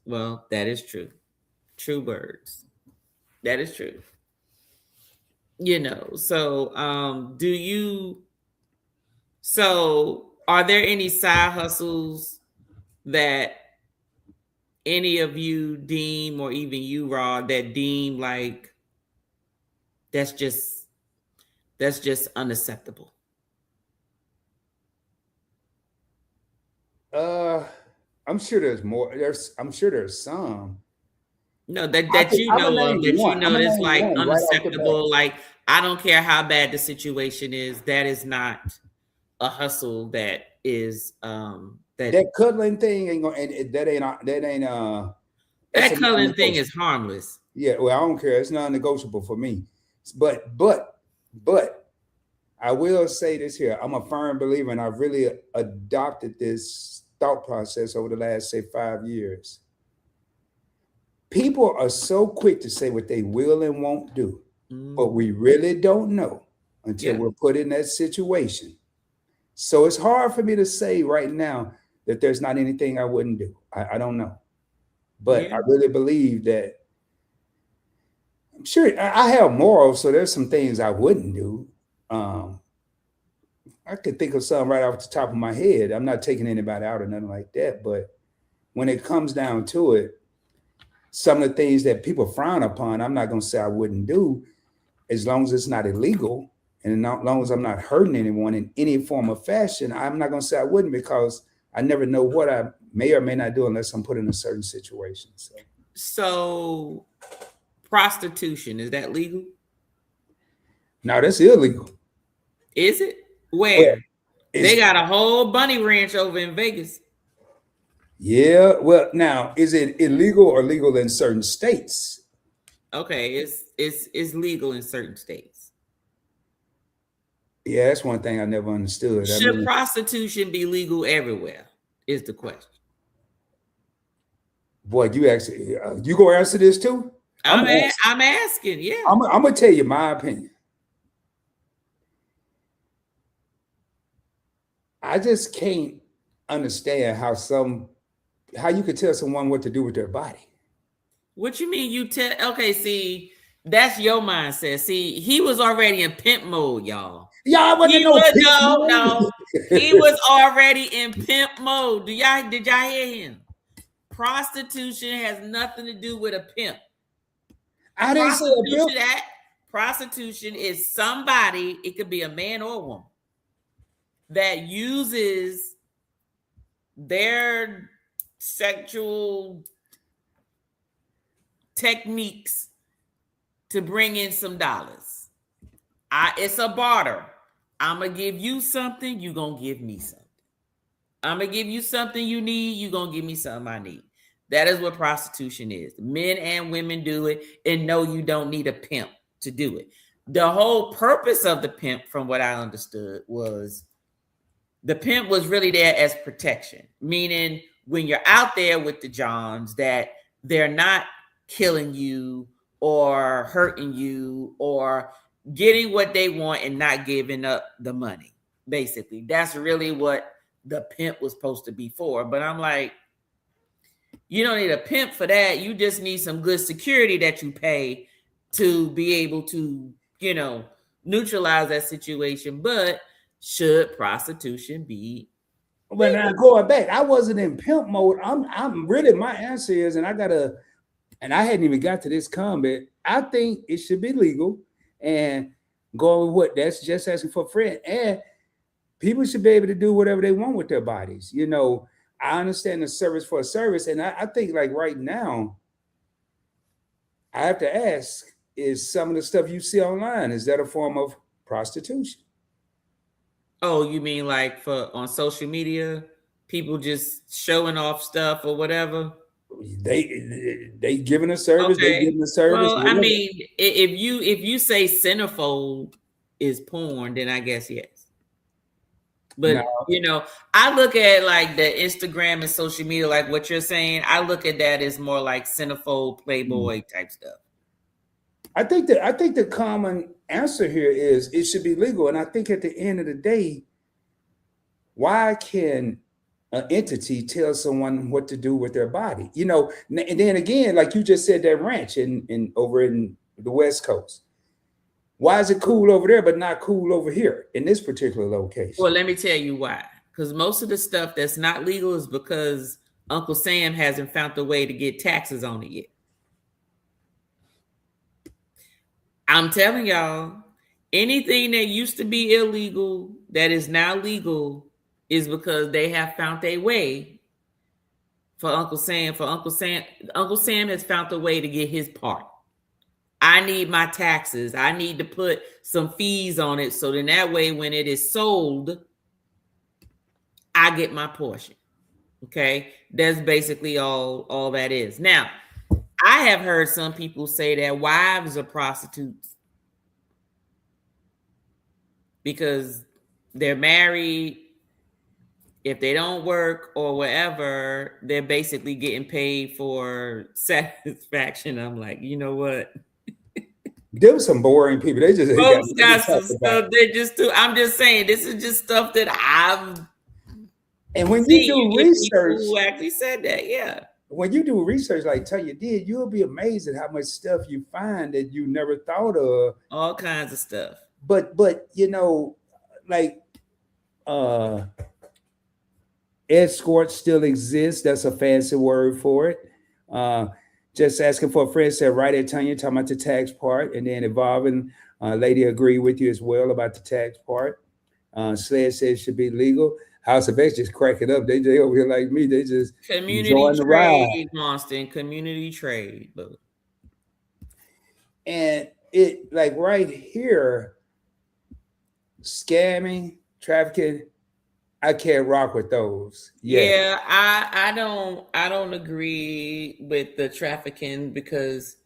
Well, that is true. True words. That is true. You know, so are there any side hustles that any of you deem, or even you, Rod, that deem like that's just unacceptable? I'm sure there's more. I'm sure there's some. No, that's like unacceptable. Like, I don't care how bad the situation is. That is not a hustle. That is that cuddling thing ain't gonna. That cuddling thing is harmless. Yeah, well, I don't care. It's non-negotiable for me. But I will say this here. I'm a firm believer, and I've really adopted this thought process over the last, say, 5 years. People are so quick to say what they will and won't do, but we really don't know until we're put in that situation. So it's hard for me to say right now that there's not anything I wouldn't do. I don't know. But I really believe that, I'm sure I have morals, so there's some things I wouldn't do. I could think of something right off the top of my head. I'm not taking anybody out or nothing like that. But when it comes down to it, some of the things that people frown upon, I'm not going to say I wouldn't do, as long as it's not illegal and as long as I'm not hurting anyone in any form or fashion. I'm not going to say I wouldn't, because I never know what I may or may not do unless I'm put in a certain situation. So prostitution, is that legal? No, that's illegal. Is it? Where? Well, they got a whole bunny ranch over in Vegas. Yeah. Well, now, is it illegal or legal in certain states? Okay, it's legal in certain states. Yeah, that's one thing I never understood. Should prostitution be legal everywhere? Is the question. Boy, you actually you gonna answer this too? I'm asking. Yeah, I'm gonna tell you my opinion. I just can't understand how you could tell someone what to do with their body. What you mean you tell? Okay, see, that's your mindset. See, he was already in pimp mode, y'all. Yeah, I wasn't no. He was already in pimp mode. Did y'all hear him? Prostitution has nothing to do with a pimp. I didn't say a pimp. Prostitution is somebody, it could be a man or a woman, that uses their sexual techniques to bring in some dollars. It's a barter. I'm gonna give you something, you gonna give me something. I'm gonna give you something you need, you gonna give me something I need. That is what prostitution is. Men and women do it, and no, you don't need a pimp to do it. The whole purpose of the pimp, from what I understood, was the pimp was really there as protection, meaning when you're out there with the Johns, that they're not killing you or hurting you or getting what they want and not giving up the money. Basically, that's really what the pimp was supposed to be for. But I'm like, you don't need a pimp for that. You just need some good security that you pay to be able to, neutralize that situation. But should prostitution be? When I going back, I wasn't in pimp mode. I'm really, my answer is, and I hadn't even got to this comment. I think it should be legal, and going with what, that's just asking for a friend. And people should be able to do whatever they want with their bodies. I understand the service for a service. And I think, like, right now, I have to ask, is some of the stuff you see online, is that a form of prostitution? Oh, you mean like on social media, people just showing off stuff or whatever? They giving a service, okay. They giving a service. Well, whatever. I mean, if you say centerfold is porn, then I guess yes. But no. I look at like the Instagram and social media, like what you're saying. I look at that as more like centerfold, Playboy type stuff. I think the common answer here is it should be legal. And I think at the end of the day, why can an entity tell someone what to do with their body? And then again, like you just said, that ranch in over in the West Coast. Why is it cool over there but not cool over here in this particular location? Well, let me tell you why. Because most of the stuff that's not legal is because Uncle Sam hasn't found a way to get taxes on it yet. I'm telling y'all, anything that used to be illegal that is now legal is because they have found a way for Uncle Sam. Uncle Sam has found a way to get his part. I need my taxes. I need to put some fees on it. So then that way, when it is sold, I get my portion. Okay. That's basically all that is. Now, I have heard some people say that wives are prostitutes because they're married. If they don't work or whatever, they're basically getting paid for satisfaction. I'm like, you know what? There were some boring people. They just got some stuff. They just do. I'm just saying, this is just stuff that I've. And when you do research, who actually said that, yeah. When you do research like Tanya did, you'll be amazed at how much stuff you find that you never thought of. All kinds of stuff. But like escorts still exist. That's a fancy word for it. Just asking for a friend said, right at Tanya, talking about the tax part, and then evolving. Lady agree with you as well about the tax part. Sled says it should be legal. House of X just cracking up. They over here like me. They just Community enjoying the ride. trade, Boston. Community trade, but And it like right here, scamming, trafficking, I can't rock with those. yeah, I don't agree with the trafficking because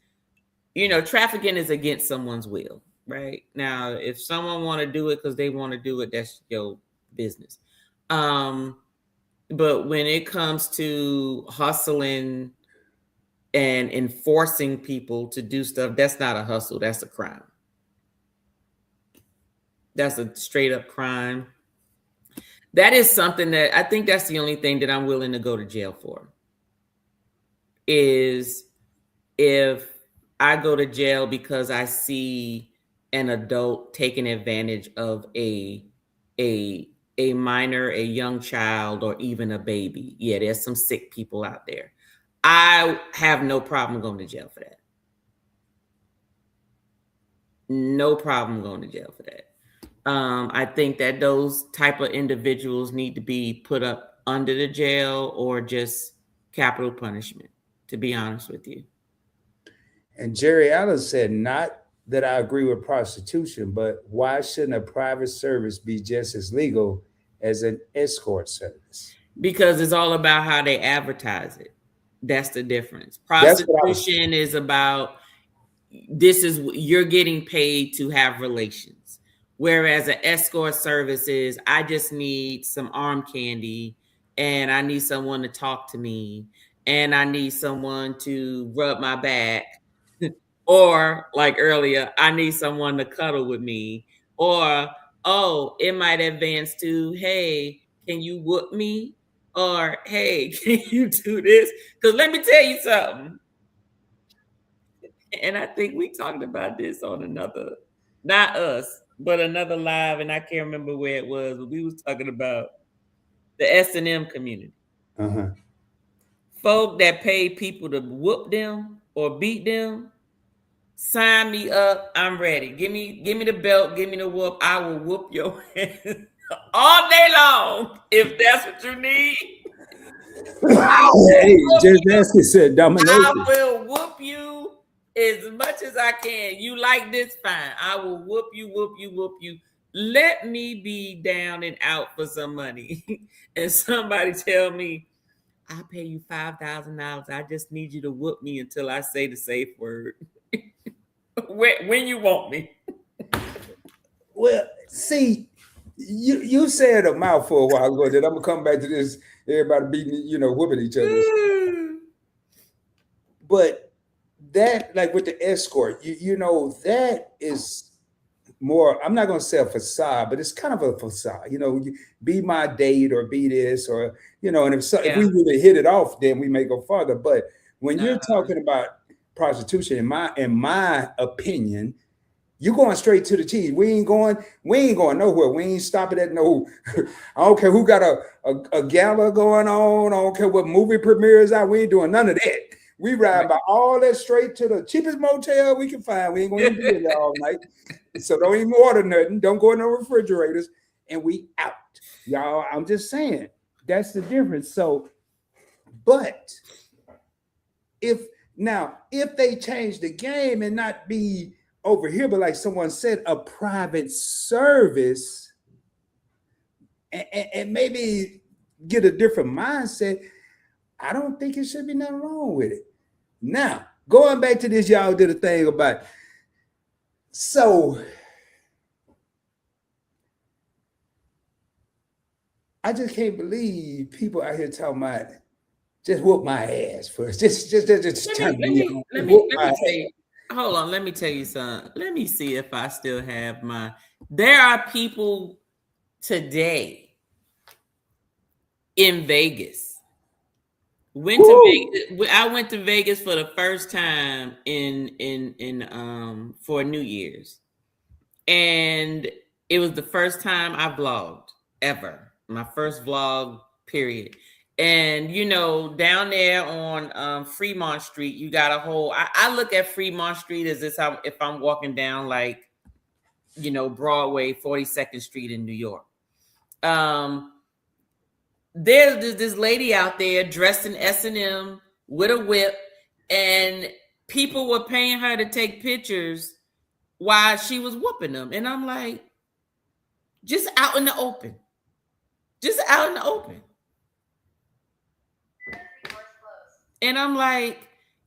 trafficking is against someone's will, right? Now, if someone want to do it because they want to do it, that's your business. But when it comes to hustling and enforcing people to do stuff, that's not a hustle, that's a crime. That's a straight up crime. That is something that I think that's the only thing that I'm willing to go to jail for. Is if I go to jail because I see an adult taking advantage of a minor, a young child, or even a baby. Yeah, there's some sick people out there. I have no problem going to jail for that. No problem going to jail for that. I think that those type of individuals need to be put up under the jail or just capital punishment, to be honest with you. And Jerry Allen said, not that I agree with prostitution, but why shouldn't a private service be just as legal as an escort service? Because it's all about how they advertise it. That's the difference. Prostitution is about, you're getting paid to have relations. Whereas an escort service is, I just need some arm candy and I need someone to talk to me and I need someone to rub my back. Or like earlier, I need someone to cuddle with me. Or, it might advance to, hey, can you whoop me? Or, hey, can you do this? Because let me tell you something. And I think we talked about this on another, not us, but another live, and I can't remember where it was, but we was talking about the S&M community. Uh-huh. Folk that pay people to whoop them or beat them, sign me up. I'm ready. Give me the belt. Give me the whoop. I will whoop your ass all day long if that's what you need. Hey, just ask it, said domination. I will whoop you as much as I can. You like this? Fine. I will whoop you. Let me be down and out for some money. And somebody tell me, I'll pay you $5,000. I just need you to whoop me until I say the safe word. When you want me. Well, see, you said a mouthful a while ago that I'm gonna come back to this, everybody beating, whooping each other. But that, like with the escort, that is more, I'm not gonna say a facade, but it's kind of a facade. Be my date or be this, or and if we really hit it off, then we may go farther. But when you're talking about prostitution, in my opinion, you're going straight to the cheese. We ain't going nowhere. We ain't stopping at no. I don't care who got a gala going on. I don't care what movie premieres out. We ain't doing none of that. We ride by all that straight to the cheapest motel we can find. We ain't going to be there all night. So don't even order nothing. Don't go in no refrigerators. And we out. Y'all, I'm just saying. That's the difference. So, but if they change the game and not be over here, but like someone said, a private service, and maybe get a different mindset, I don't think it should be nothing wrong with it. Now, going back to this, y'all did a thing about, so I just can't believe people out here talking about just whoop my ass first. Let me tell you. Hold on, let me tell you something. Let me see if I still have my. There are people today in Vegas. I went to Vegas for the first time in for New Year's, and it was the first time I vlogged ever. My first vlog, period. And you know, down there on Fremont Street, you got a whole. I look at Fremont Street as if I'm walking down like, you know, Broadway, 42nd Street in New York. There's this lady out there dressed in S&M with a whip, and people were paying her to take pictures while she was whooping them. And I'm like, just out in the open. Just out in the open. And I'm like,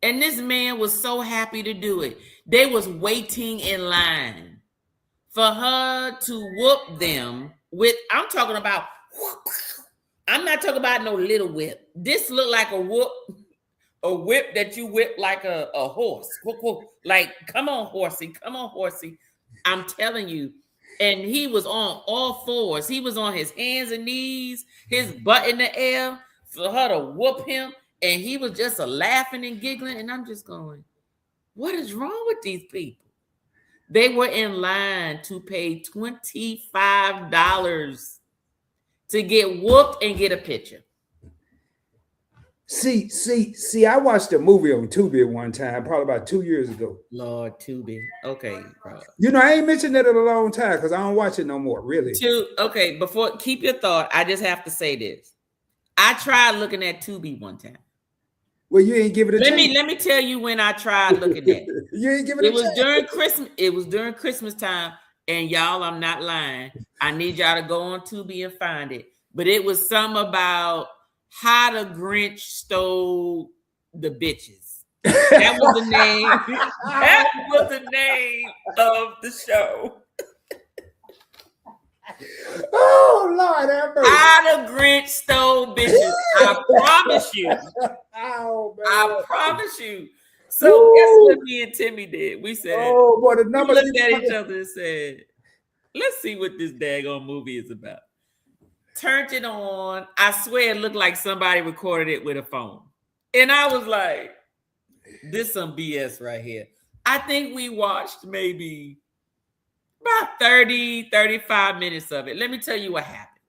and this man was so happy to do it. They was waiting in line for her to whoop them with, I'm talking about, I'm not talking about no little whip. This looked like a whip that you whip like a horse. Like, come on, horsey, come on, horsey. I'm telling you. And he was on all fours. He was on his hands and knees, his butt in the air for her to whoop him. And he was just laughing and giggling. And I'm just going, what is wrong with these people? They were in line to pay $25 to get whooped and get a picture. See, I watched a movie on Tubi at one time, probably about 2 years ago. Lord, Tubi. Okay, bro. You know, I ain't mentioned that in a long time because I don't watch it no more, really. Okay, before, keep your thought. I just have to say this. I tried looking at Tubi one time. Well, you ain't give it a chance. Let me tell you when I tried looking at it. You ain't give it a chance. It was during Christmas. It was during Christmas time. And y'all, I'm not lying. I need y'all to go on Tubi and find it. But it was something about how the Grinch stole the bitches. That was the name. That was the name of the show. Oh, Lord, have mercy. How the Grinch stole bitches. I promise you. Oh, man. I promise you. So guess what me and Timmy did? We said, oh, boy, the number we looked at each other and said, let's see what this daggone movie is about. Turned it on. I swear it looked like somebody recorded it with a phone. And I was like, this some BS right here. I think we watched maybe about 30, 35 minutes of it. Let me tell you what happened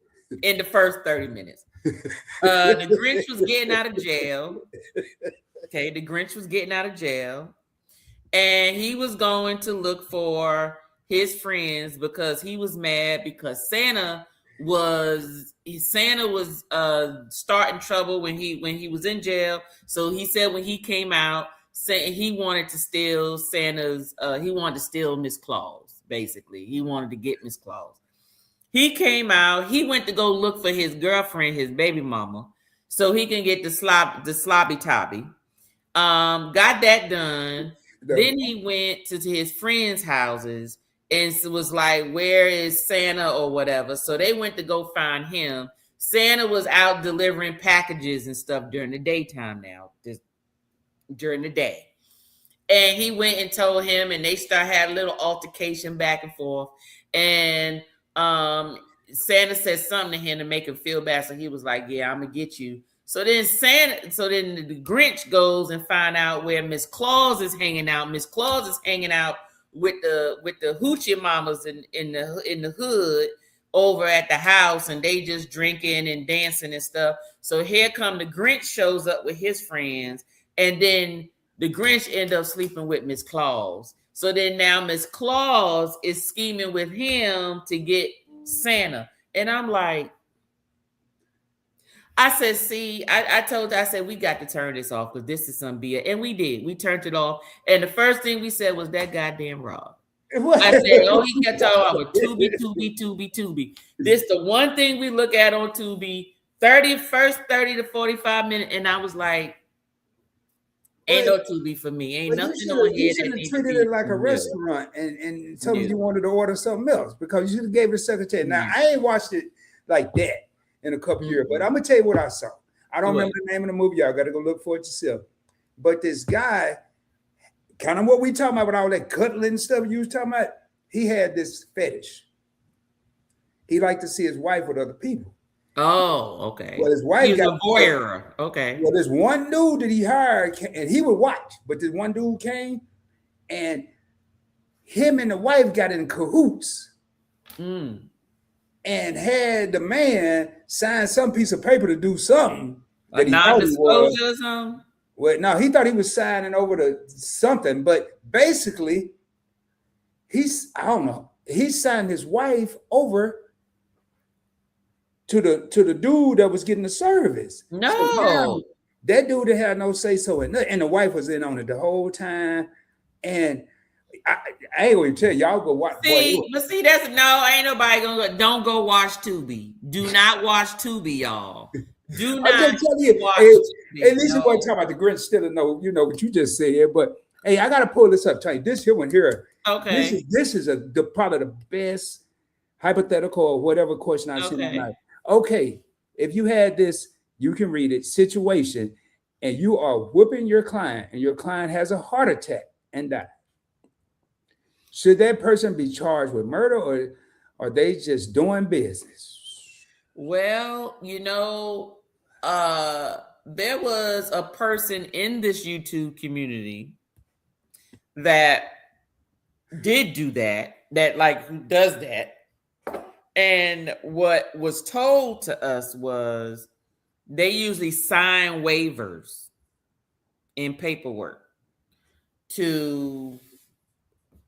in the first 30 minutes. The Grinch was getting out of jail. Okay, the Grinch was getting out of jail. And he was going to look for his friends because he was mad because Santa was starting trouble when he was in jail. So he said when he came out, he wanted to steal Santa's, he wanted to steal Miss Claus, basically. He wanted to get Miss Claus. He came out, he went to go look for his girlfriend, his baby mama, so he can get the slobby tobby. Got that done. Then he went to his friends' houses and was like, where is Santa or whatever? So they went to go find him. Santa was out delivering packages and stuff during the daytime now, just during the day. And he went and told him, and they had a little altercation back and forth. And Santa said something to him to make him feel bad. So he was like, yeah, I'm gonna get you. So then the Grinch goes and find out where Miss Claus is hanging out. Miss Claus is hanging out with the hoochie mamas in the hood over at the house, and they just drinking and dancing and stuff. So here come the Grinch, shows up with his friends, and then the Grinch end up sleeping with Miss Claus. So then now Miss Claus is scheming with him to get Santa. And I'm like, I said, see, I told her, I said, we got to turn this off because this is some BS. And we did. We turned it off. And the first thing we said was that goddamn Rob. I said, oh, he kept talking about Tubi. This the one thing we look at on Tubi, first 30 to 45 minutes. And I was like, ain't no Tubi for me. Ain't nothing on here. You should have treated it like a restaurant and told me you wanted to order something else because you should have gave it a second chance. Now, I ain't watched it like that in a couple years, but I'm gonna tell you what I saw. I don't remember the name of the movie. Y'all got to go look for it yourself. But this guy, kind of what we talking about with all that cuddling and stuff you was talking about, he had this fetish. He liked to see his wife with other people. Oh, okay. Well, his wife he was a voyeur. Okay. Well, there's one dude that he hired, and he would watch, but this one dude came, and him and the wife got in cahoots. And had the man sign some piece of paper to do something, A that he thought he was. non-disclosure or something? Well, no, he thought he was signing over to something, but basically, I don't know. He signed his wife over to the dude that was getting the service. No. So now, that dude that had no say so in it, and the wife was in on it the whole time. And I ain't gonna tell y'all go watch. See, that's no, ain't nobody gonna go. Don't go watch Tubi. Do not watch Tubi, y'all. Do not. I'm just telling you, watch Tubi. At least you weren't talking about the Grinch stealing. No, you know what you just said. But hey, I gotta pull this up. Tell you this here one here. Okay. This is probably the best hypothetical or whatever question I've seen tonight. Okay, if you had this, you can read it. Situation, and you are whooping your client, and your client has a heart attack and die. Should that person be charged with murder, or are they just doing business? Well, there was a person in this YouTube community that did do that who does that. And what was told to us was they usually sign waivers in paperwork to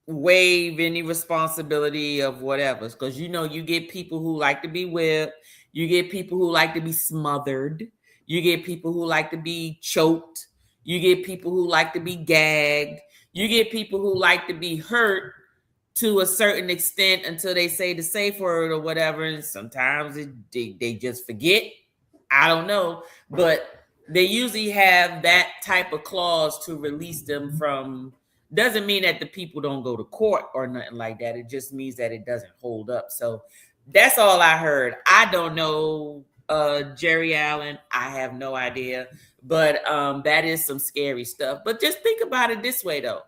waive any responsibility of whatever. Because you get people who like to be whipped, you get people who like to be smothered, you get people who like to be choked, you get people who like to be gagged, you get people who like to be hurt to a certain extent until they say the safe word or whatever. And sometimes they just forget. I don't know. But they usually have that type of clause to release them from. Doesn't mean that the people don't go to court or nothing like that. It just means that it doesn't hold up. So that's all I heard. I don't know, Jerry Allen. I have no idea. But that is some scary stuff. But just think about it this way, though.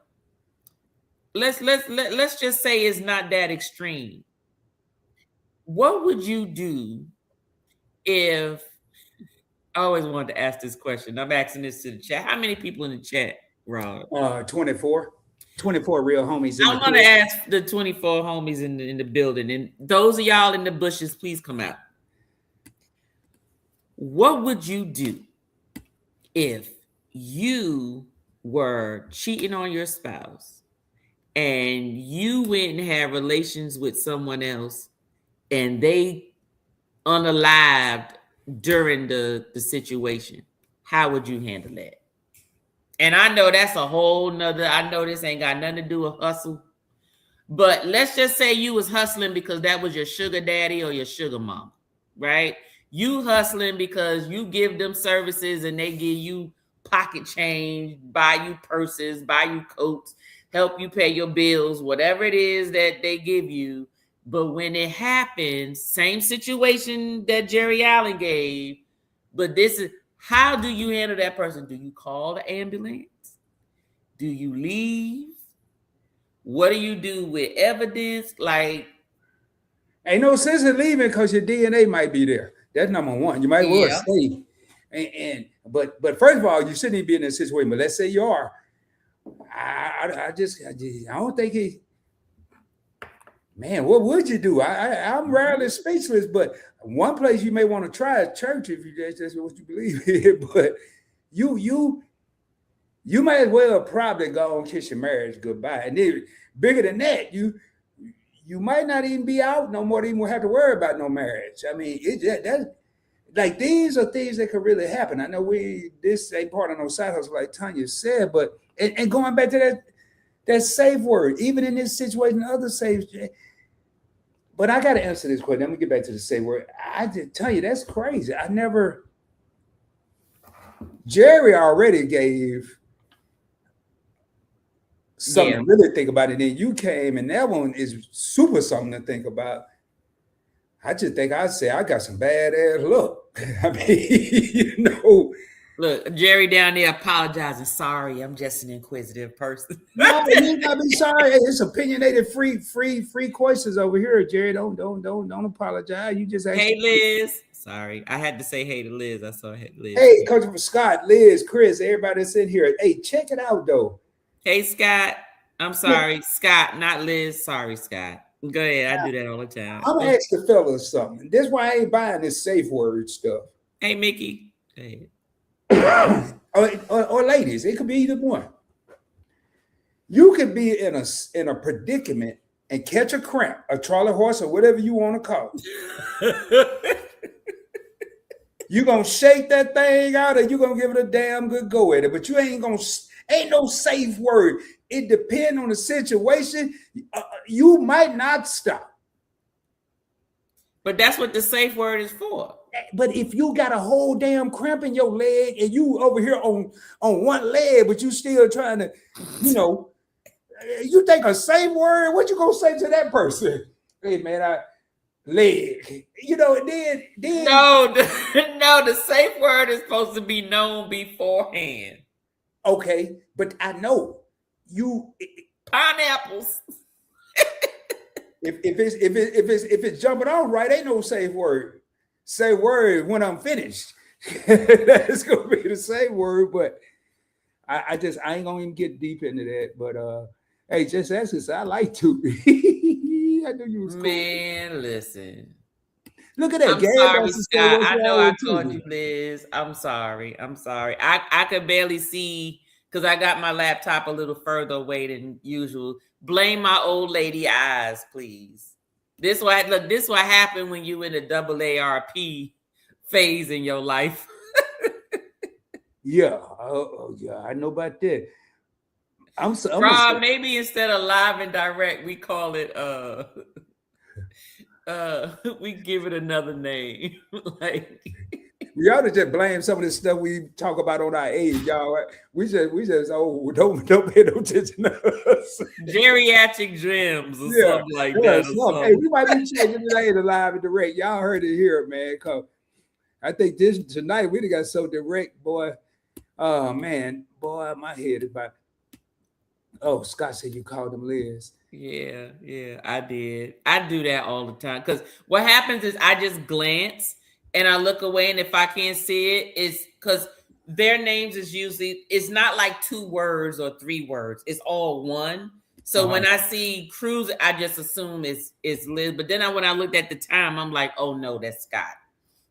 Let's just say it's not that extreme. What would you do if I always wanted to ask this question? I'm asking this to the chat. How many people in the chat, Rob? 24 real homies. I'm gonna ask the 24 homies in the building, and those of y'all in the bushes, please come out. What would you do if you were cheating on your spouse and you went and had relations with someone else and they unalived during the situation? How would you handle that? And I know that's a whole nother, I know this ain't got nothing to do with hustle, but let's just say you was hustling because that was your sugar daddy or your sugar mama, right? You hustling because you give them services and they give you pocket change, buy you purses, buy you coats, help you pay your bills, whatever it is that they give you. But when it happens, same situation that Jerry Allen gave, but this is, how do you handle that person? Do you call the ambulance? Do you leave? What do you do with evidence? Like, ain't no sense in leaving because your DNA might be there. That's number one. You might well stay. But first of all, you shouldn't even be in this situation. But let's say you are. I don't think he. Man, what would you do? I'm rarely speechless, but one place you may want to try is church if that's what you believe in. But you might as well probably go and kiss your marriage goodbye. And then bigger than that, you might not even be out no more. Even have to worry about no marriage. I mean, that's like these are things that could really happen. I know this ain't part of no side hustle like Tanya said, but and going back to that safe word, even in this situation, other safe. But I got to answer this question. Let me get back to the safe word. I just tell you, that's crazy. Jerry already gave something to really think about, and then you came, and that one is super something to think about. I just think I'd say I got some badass look. I mean, Look, Jerry down there apologizing. Sorry, I'm just an inquisitive person. No, you gotta be sorry. It's opinionated, free questions over here, Jerry. Don't apologize. You just hey, Liz. Sorry, I had to say hey to Liz. I saw Liz. Hey, Coach from Scott, Liz, Chris, everybody that's in here. Hey, check it out though. Hey, Scott. I'm sorry, Scott, not Liz. Sorry, Scott. Go ahead. I do that all the time. I'm gonna ask the fellas something. That's why I ain't buying this safe word stuff. Hey, Mickey. Go ahead. or ladies, it could be either one. You could be in a predicament and catch a cramp, a trolley horse, or whatever you want to call it. You gonna shake that thing out, or you gonna give it a damn good go at it. But you ain't no safe word. It depends on the situation. You might not stop. But that's what the safe word is for. But if you got a whole damn cramp in your leg and you over here on one leg, but you still trying to, you think a safe word, what you gonna say to that person? Hey man, leg. Then no, the safe word is supposed to be known beforehand. Okay, but I know you pineapples. if it's jumping off right, ain't no safe word. Say word when I'm finished. That's gonna be the same word, but I ain't gonna even get deep into that. But hey, just ask us. I like to. I knew you was cool. Man, listen. Look at that. I'm sorry, Scott. I know I called you Liz. I'm sorry. I could barely see because I got my laptop a little further away than usual. Blame my old lady eyes, please. This what happened when you in the AARP phase in your life. Yeah. Yeah, I know about that. Rob, maybe instead of live and direct, we call it we give it another name. Like y'all to just blame some of this stuff we talk about on our age, y'all. We just don't pay no attention to us. Geriatric dreams or something like that. Hey, we might be changing today to live and direct. Y'all heard it here, man. Cause I think tonight we done got so direct, boy. Oh man, boy, my head is about. Oh, Scott said you called him Liz. Yeah, I did. I do that all the time because what happens is I just glance and I look away, and if I can't see it, it's because their names is usually, it's not like 2 words or 3 words. It's all one. So when I see Cruz, I just assume it's Liz. But then when I looked at the time, I'm like, oh no, that's Scott.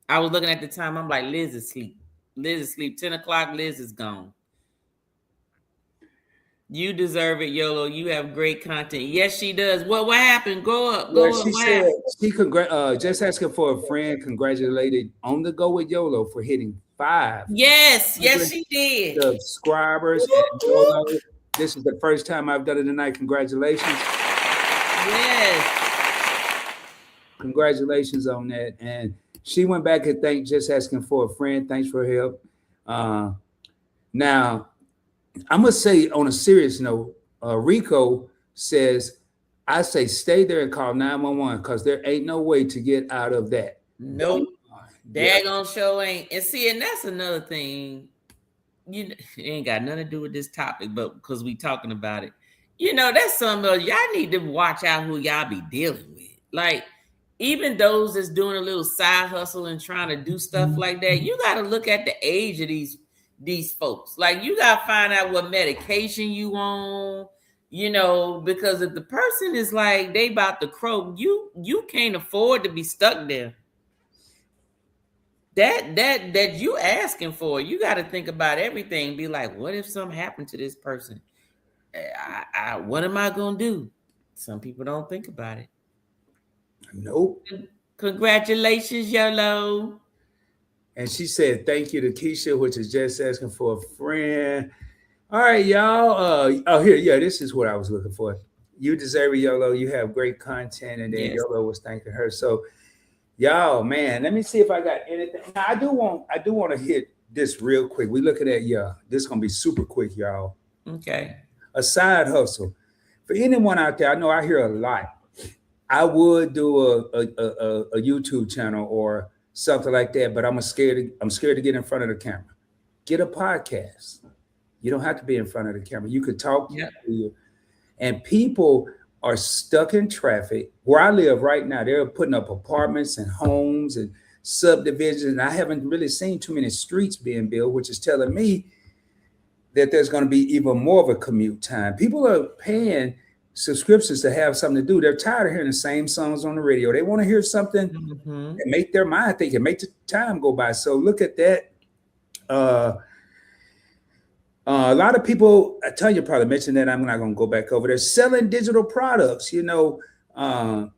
I was looking at the time. I'm like, Liz is asleep. 10 o'clock. Liz is gone. You deserve it, YOLO. You have great content. Yes, she does. What happened? Go up. She said she just asking for a friend congratulated on the go with YOLO for hitting 5. Yes, she did. Subscribers. And YOLO, this is the first time I've done it tonight. Congratulations. Yes. Congratulations on that. And she went back and thanked just asking for a friend. Thanks for help. Now, I'm going to say on a serious note, Rico says, I say stay there and call 911 because there ain't no way to get out of that. Nope. Daggone show ain't. And see, and that's another thing. It ain't got nothing to do with this topic, but because we talking about it. That's something else. Y'all need to watch out who y'all be dealing with. Like, even those that's doing a little side hustle and trying to do stuff like that, you got to look at the age of these folks. Like, you got to find out what medication you on, because if the person is like, they about to croak, you can't afford to be stuck there. That you asking for, you got to think about everything. Be like, what if something happened to this person? What am I going to do? Some people don't think about it. Nope. Congratulations, YOLO. And she said, thank you to Keisha, which is just asking for a friend. All right, y'all. This is what I was looking for. You deserve it, YOLO. You have great content. And then YOLO was thanking her. So, y'all, man, let me see if I got anything. Now, I do want to hit this real quick. We looking at, this is going to be super quick, y'all. Okay. A side hustle. For anyone out there, I know I hear a lot. I would do a YouTube channel or something like that, but I'm scared to get in front of the camera. Get a podcast. You don't have to be in front of the camera. You could talk to you. And people are stuck in traffic. Where I live right now, they're putting up apartments and homes and subdivisions. And I haven't really seen too many streets being built, which is telling me that there's going to be even more of a commute time. People are paying subscriptions to have something to do. They're tired of hearing the same songs on the radio. They want to hear something that make their mind think and make the time go by. So look at that. A lot of people, I tell you, probably mentioned that. I'm not going to go back over there. Selling digital products. You know, are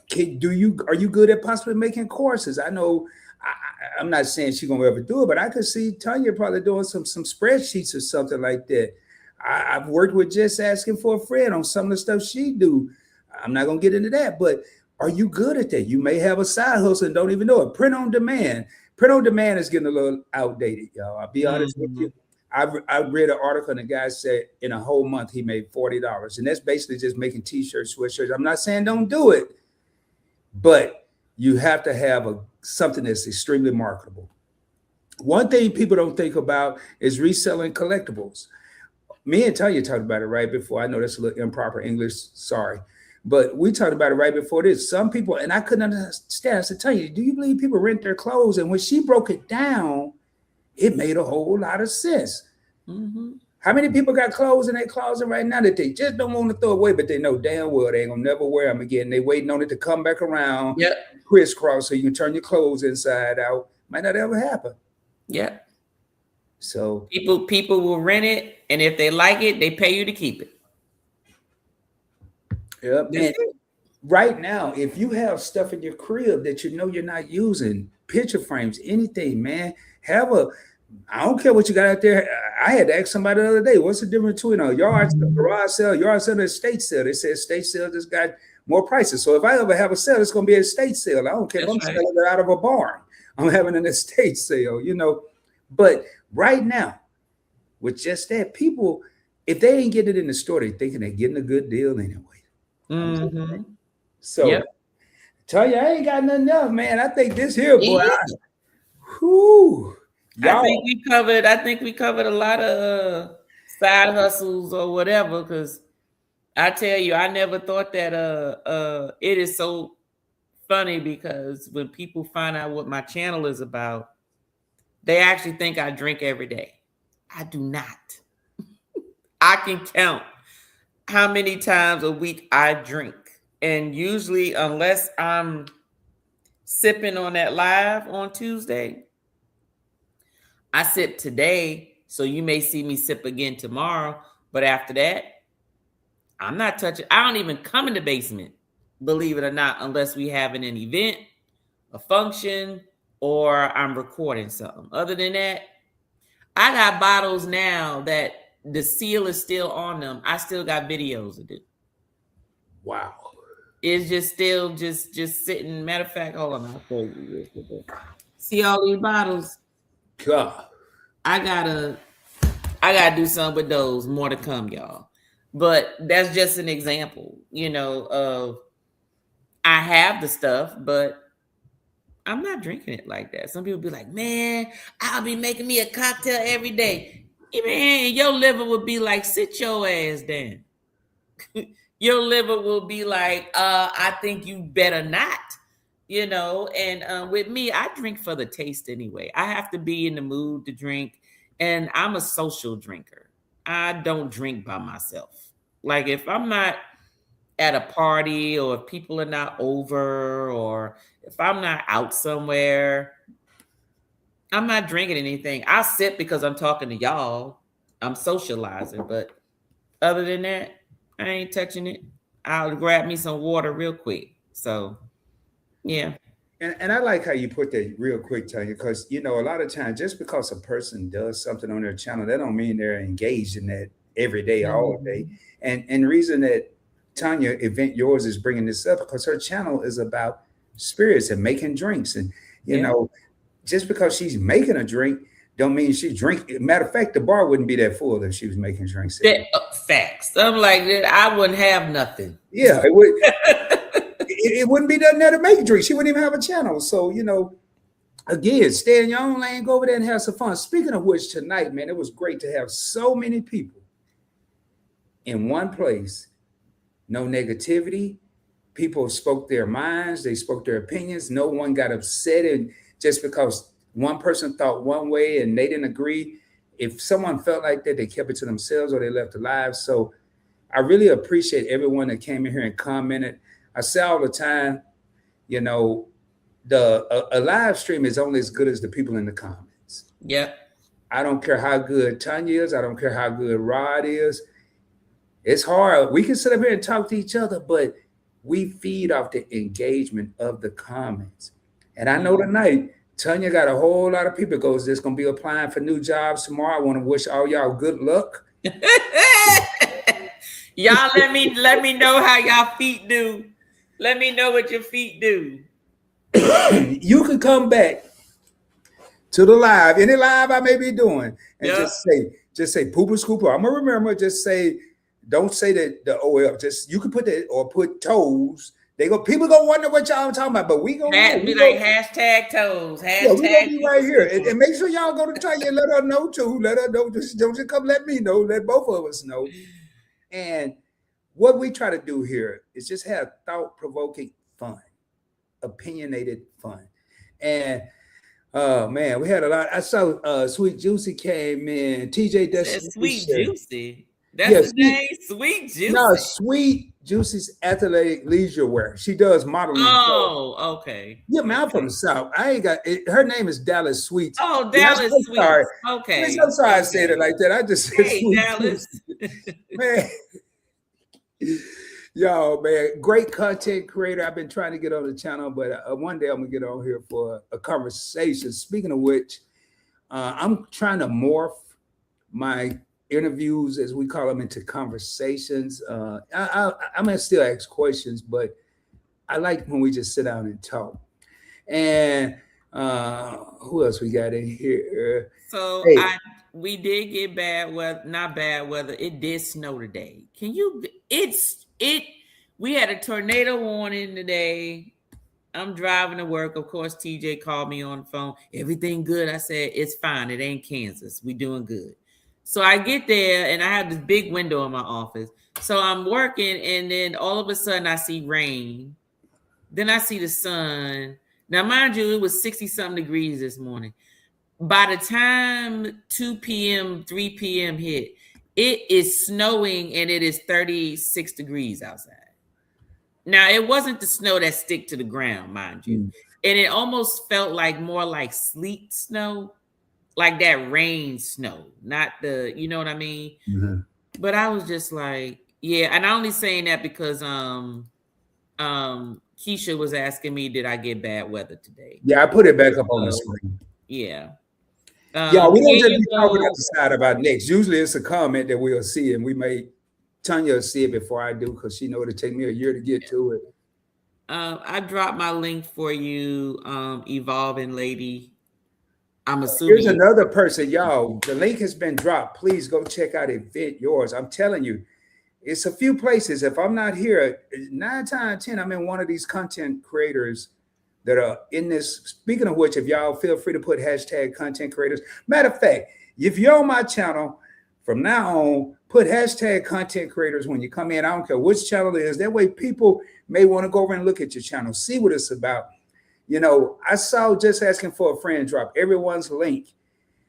you good at possibly making courses? I know. I'm not saying she's gonna ever do it, but I could see Tanya probably doing some spreadsheets or something like that. I've worked with Just Asking for a Friend on some of the stuff she do. I'm not gonna get into that, but are you good at that? You may have a side hustle and don't even know it. Print on demand. Print on demand is getting a little outdated, y'all. I'll be honest with you. I read an article and the guy said in a whole month he made $40, and that's basically just making t-shirts, sweatshirts. I'm not saying don't do it, but you have to have something that's extremely marketable. One thing people don't think about is reselling collectibles. Me and Tanya talked about it right before. I know that's a little improper English, sorry. But we talked about it right before this. Some people, and I couldn't understand. I said, Tanya, do you believe people rent their clothes? And when she broke it down, it made a whole lot of sense. Mm-hmm. How many people got clothes in their closet right now that they just don't want to throw away, but they know damn well they ain't gonna never wear them again. They waiting on it to come back around, crisscross, so you can turn your clothes inside out. Might not ever happen. Yeah. So people will rent it, and if they like it, they pay you to keep it. Yep. And right now, if you have stuff in your crib that you know you're not using, picture frames, anything, man, I don't care what you got out there. I had to ask somebody the other day, what's the difference between a yard sale, garage sale, and a estate sale? They said estate sale just got more prices. So if I ever have a sale, it's going to be an estate sale. I don't care if I'm selling it out of a barn. I'm having an estate sale, you know. But right now, with just that, people, if they ain't getting it in the store, they thinking they're getting a good deal anyway. Mm-hmm. So tell you, I ain't got nothing else, man. I think this here, boy. Whoo. I think we covered a lot of side hustles or whatever, because I tell you, I never thought that it is so funny, because when people find out what my channel is about, they actually think I drink every day. I do not. I can count how many times a week I drink. And usually, unless I'm sipping on that live on Tuesday, I sip today, so you may see me sip again tomorrow. But after that, I'm not touching. I don't even come in the basement, believe it or not, unless we having an event, a function, or I'm recording something. Other than that, I got bottles now that the seal is still on them. I still got videos to do. Wow. It's just still just sitting. Matter of fact, hold on, I'll show you this. See all these bottles? God. I gotta do something with those. More to come, y'all. But that's just an example, you know, of I have the stuff, but I'm not drinking it like that. Some people be like, man, I'll be making me a cocktail every day. Man, your liver would be like, sit your ass down. Your liver will be like, I think you better not, you know. And with me, I drink for the taste anyway. I have to be in the mood to drink, and I'm a social drinker. I don't drink by myself. Like if I'm not at a party, or if people are not over, or if I'm not out somewhere, I'm not drinking anything. I sip because I'm talking to y'all. I'm socializing, but other than that, I ain't touching it. I'll grab me some water real quick. So, yeah. And I like how you put that real quick, Tanya, because, you know, a lot of times just because a person does something on their channel, that don't mean they're engaged in that every day, all day. And the reason that Tanya Event Yours is bringing this up, because her channel is about spirits and making drinks. And, you know, just because she's making a drink, don't mean she drink. Matter of fact, the bar wouldn't be that full if she was making drinks. Facts. I'm like, I wouldn't have nothing. Yeah, it would. it wouldn't be nothing there to make a drink. She wouldn't even have a channel. So, you know, again, stay in your own lane, go over there and have some fun. Speaking of which, tonight, man, it was great to have so many people in one place. No negativity. People spoke their minds. They spoke their opinions. No one got upset, and just because one person thought one way and they didn't agree, if someone felt like that, they kept it to themselves or they left alive. So I really appreciate everyone that came in here and commented. I say all the time, you know, a live stream is only as good as the people in the comments. Yep. I don't care how good Tanya is. I don't care how good Rod is. It's hard. We can sit up here and talk to each other, but we feed off the engagement of the comments. And I know tonight, Tanya got a whole lot of people goes that's going to be applying for new jobs tomorrow. I want to wish all y'all good luck. Y'all let me know how y'all feet do. Let me know what your feet do. You can come back to the live, any live I may be doing, and just say pooper scooper. I'm gonna remember, just say, don't say the OL. Just you can put that or put toes. People gonna wonder what y'all talking about, but we gonna be like hashtag toes. Hashtag we gonna be right here. And make sure y'all go to Tanya and let her know too. Let her know. Just don't just come let me know. Let both of us know. And what we try to do here is just have thought-provoking fun, opinionated fun. And oh man, we had a lot. I saw Sweet Juicy came in. TJ Destiny. Sweet Juicy. That's the name, Sweet Juicy. No, Sweet Juicy's athletic leisure wear. She does modeling. Oh, okay. Yeah, man, I'm from the South. I ain't got it. Her name is Dallas Sweet. Oh, Dallas Sweet. Sorry. Okay. I'm sorry I said it like that. I just said Sweet Dallas. Man. Yo, man, great content creator. I've been trying to get on the channel, but one day I'm gonna get on here for a conversation. Speaking of which, I'm trying to morph my interviews, as we call them, into conversations. I'm gonna still ask questions, but I like when we just sit down and talk. And who else we got in here? So we did get bad weather, not bad weather. It did snow today. We had a tornado warning today. I'm driving to work. Of course, TJ called me on the phone. Everything good? I said, it's fine. It ain't Kansas. We doing good. So I get there and I have this big window in my office. So I'm working and then all of a sudden I see rain. Then I see the sun. Now, mind you, it was 60-something degrees this morning. By the time 2 p.m., 3 p.m. hit, it is snowing and it is 36 degrees outside. Now, it wasn't the snow that stick to the ground, mind you. And it almost felt like more like sleet snow, like that rain snow, not the, you know what I mean? Mm-hmm. But I was just like, yeah. And I'm only saying that because Keisha was asking me, did I get bad weather today? Yeah, I put it back up on the screen. Yeah. Yeah, we don't just be talking out the side about next. Usually it's a comment that we'll see, and we may Tanya will see it before I do because she know it'll take me a year to get to it. I dropped my link for you, Evolving Lady. I'm assuming. Here's another person, y'all. The link has been dropped. Please go check out Event Yours. I'm telling you, it's a few places. If I'm not here, 9 times out of 10, I'm in one of these content creators that are in this. Speaking of which, if y'all feel free to put hashtag content creators. Matter of fact, if you're on my channel from now on, put hashtag content creators when you come in. I don't care which channel it is. That way people may want to go over and look at your channel, see what it's about. You know, I saw Just Asking for a Friend drop everyone's link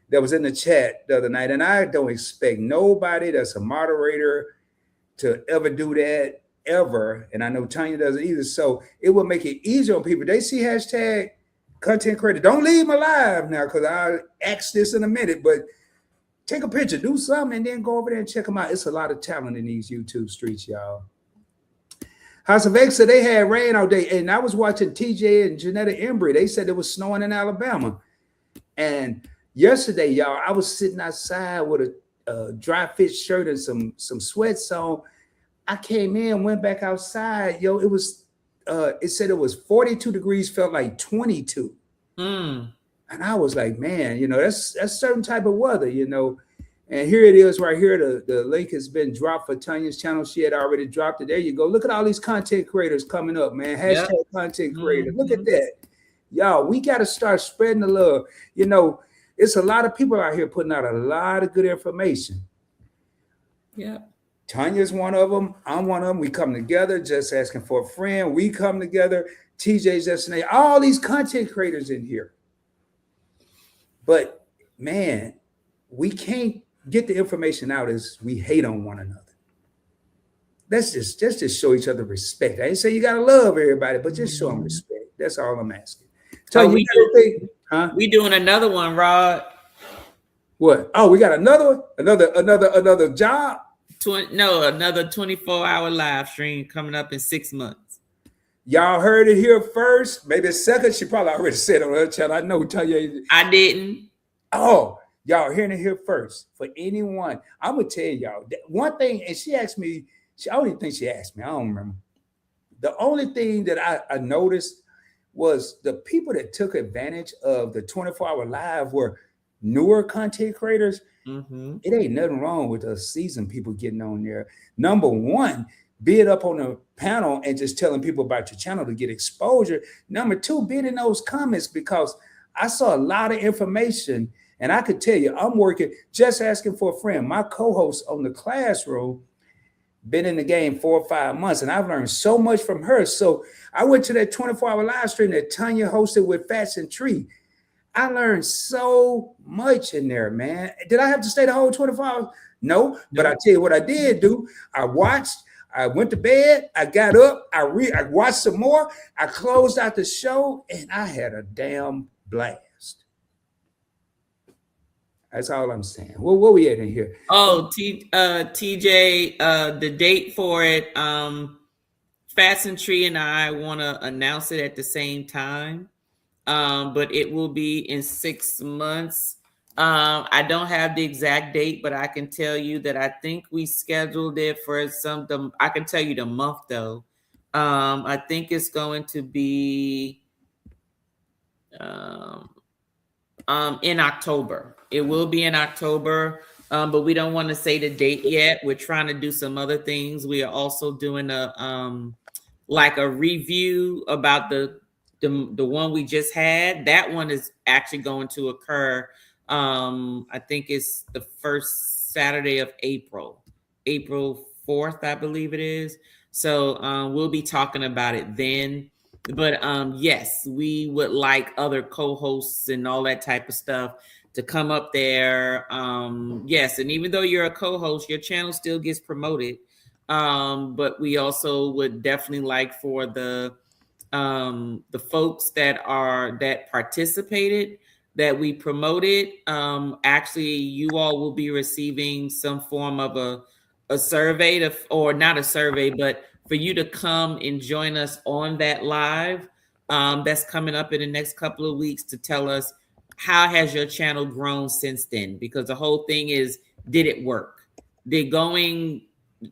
that was in the chat the other night. And I don't expect nobody that's a moderator to ever do that. Ever, and I know Tanya doesn't either, so it will make it easier on people. They see hashtag content creator. Don't leave my live now because I'll ask this in a minute, but take a picture, do something, and then go over there and check them out. It's a lot of talent in these YouTube streets, y'all. House of X, they had rain all day, and I was watching TJ and Janetta Embry. They said it was snowing in Alabama, and yesterday, y'all, I was sitting outside with a dry fit shirt and some sweats on. I came in, went back outside. Yo, it was, it said it was 42 degrees, felt like 22. And I was like, man, you know, that's certain type of weather, you know. And here it is right here. The link has been dropped for Tanya's channel. She had already dropped it. There you go. Look at all these content creators coming up, man. Hashtag content creator. Look at that. Y'all, we got to start spreading the love. You know, it's a lot of people out here putting out a lot of good information. Yeah. Tanya's one of them. I'm one of them. We come together, Just Asking for a Friend. We come together. TJ's Destination. All these content creators in here. But man, we can't get the information out as we hate on one another. Let's just show each other respect. I ain't say you gotta love everybody, but just show them respect. That's all I'm asking. So we doing another one, Rod. What? Oh, we got another one? Another job? Another 24-hour live stream coming up in 6 months. Y'all heard it here first. Maybe second. She probably already said it on her channel. I know. I didn't. Oh, y'all hearing it here first. For anyone, I'm gonna tell y'all one thing. And she asked me. I don't even think she asked me. I don't remember. The only thing that I noticed was the people that took advantage of the 24-hour live were newer content creators. Mm-hmm. It ain't nothing wrong with us seasoned people getting on there. Number one, being up on the panel and just telling people about your channel to get exposure. Number two, being in those comments, because I saw a lot of information and I could tell you, I'm working, just asking for a friend. My co-host on the Classroom been in the game 4 or 5 months, and I've learned so much from her. So I went to that 24-hour live stream that Tanya hosted with Fats and Tree. I learned so much in there, man. Did I have to stay the whole 24 hours? No, but I tell you what I did do. I watched, I went to bed, I got up, I watched some more, I closed out the show, and I had a damn blast. That's all I'm saying. What we at in here? Oh, TJ, the date for it, Fats and Tree and I want to announce it at the same time, but it will be in 6 months. I don't have the exact date, but I can tell you that I think we scheduled it for I can tell you the month though. I think it's going to be in October. It will be in October, but we don't want to say the date yet. We're trying to do some other things. We are also doing a review about the one we just had. That one is actually going to occur. I think it's the first Saturday of April 4th, I believe it is. So we'll be talking about it then. But yes, we would like other co-hosts and all that type of stuff to come up there. Yes, and even though you're a co-host, your channel still gets promoted. But we also would definitely like for the folks that participated, that we promoted. Actually, you all will be receiving some form of a survey or not a survey, but for you to come and join us on that live that's coming up in the next couple of weeks to tell us how has your channel grown since then? Because the whole thing is, did it work? Did going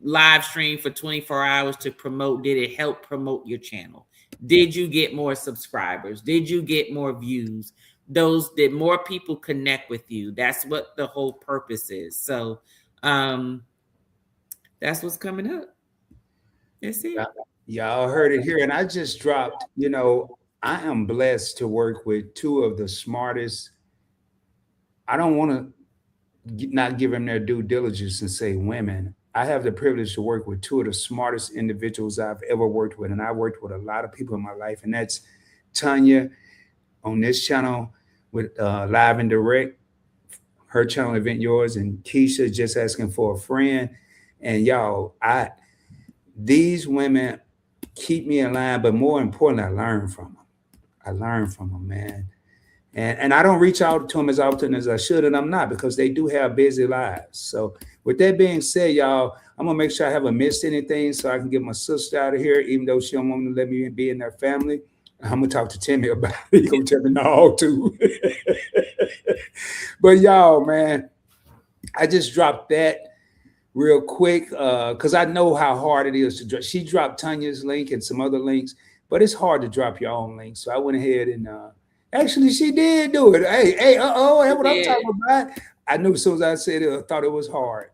live stream for 24 hours to promote, did it help promote your channel? Did you get more subscribers? Did you get more views? Did more people connect with you? That's what the whole purpose is. So that's what's coming up. That's it. Y'all heard it here. And I just dropped, I am blessed to work with two of the smartest. I don't want to not give them their due diligence and say women. I have the privilege to work with two of the smartest individuals I've ever worked with. And I worked with a lot of people in my life. And that's Tanya on this channel with Live and Direct, her channel, Event Yours, and Keisha, Just Asking for a Friend. And y'all, these women keep me in line, but more importantly, I learn from them, man. And I don't reach out to them as often as I should, and I'm not, because they do have busy lives. So with that being said, y'all, I'm gonna make sure I haven't missed anything so I can get my sister out of here, even though she don't want to let me be in their family. I'm gonna talk to Timmy about it. He's gonna tell me no too. But y'all, man, I just dropped that real quick because I know how hard it is to drop. She dropped Tanya's link and some other links, but it's hard to drop your own link. So I went ahead and actually she did do it. Hey, that's what I'm talking about. I knew as soon as I said it, I thought it was hard.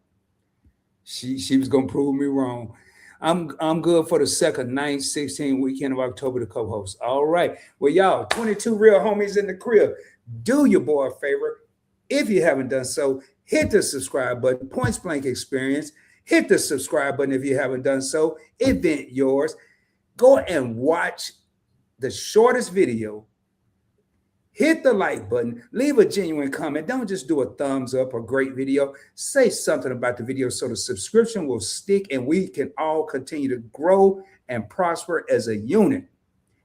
She was gonna prove me wrong. I'm good for the 2nd, 9th, 16th weekend of October to co-host. All right. Well, y'all, 22 real homies in the crib. Do your boy a favor. If you haven't done so, hit the subscribe button. Points Blank Experience. Hit the subscribe button if you haven't done so. Event Yours. Go and watch the shortest video. Hit the like button. Leave a genuine comment. Don't just do a thumbs up or great video. Say something about the video so the subscription will stick and we can all continue to grow and prosper as a unit.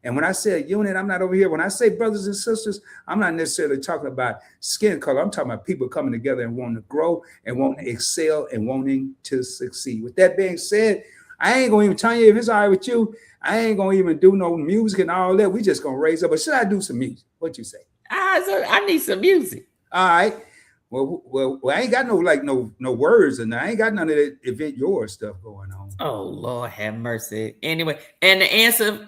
And when I say unit, I'm not over here. When I say brothers and sisters, I'm not necessarily talking about skin color. I'm talking about people coming together and wanting to grow and wanting to excel and wanting to succeed. With that being said, I ain't gonna even tell you if it's all right with you. I ain't gonna even do no music and all that. We just gonna raise up. But should I do some music? What you say? I need some music. All right. Well, I ain't got no words, and I ain't got none of that event yours stuff going on. Oh Lord, have mercy. Anyway, and the answer,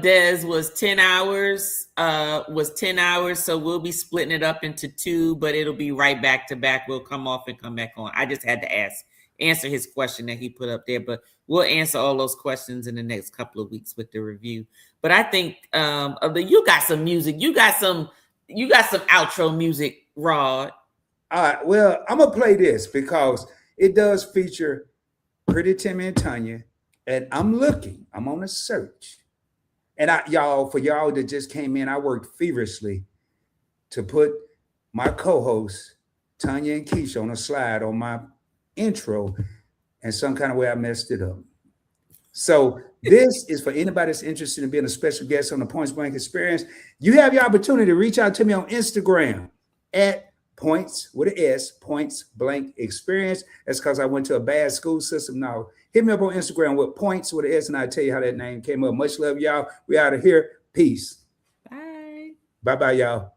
Des, was 10 hours. So we'll be splitting it up into 2, but it'll be right back to back. We'll come off and come back on. I just had to answer his question that he put up there, but we'll answer all those questions in the next couple of weeks with the review. But I think you got some music. You got some outro music, Rod. All right, well, I'm gonna play this because it does feature Pretty Timmy and Tanya, and I'm on a search. And for y'all that just came in, I worked feverishly to put my co-hosts, Tanya and Keisha, on a slide on my intro, and some kind of way I messed it up. So this is for anybody that's interested in being a special guest on the Points Blank Experience. You have your opportunity to reach out to me on Instagram at Points with an S, Points Blank Experience. That's because I went to a bad school system. Now, hit me up on Instagram with Points with an S, and I'll tell you how that name came up. Much love, y'all. We out of here. Peace. Bye. Bye-bye, y'all.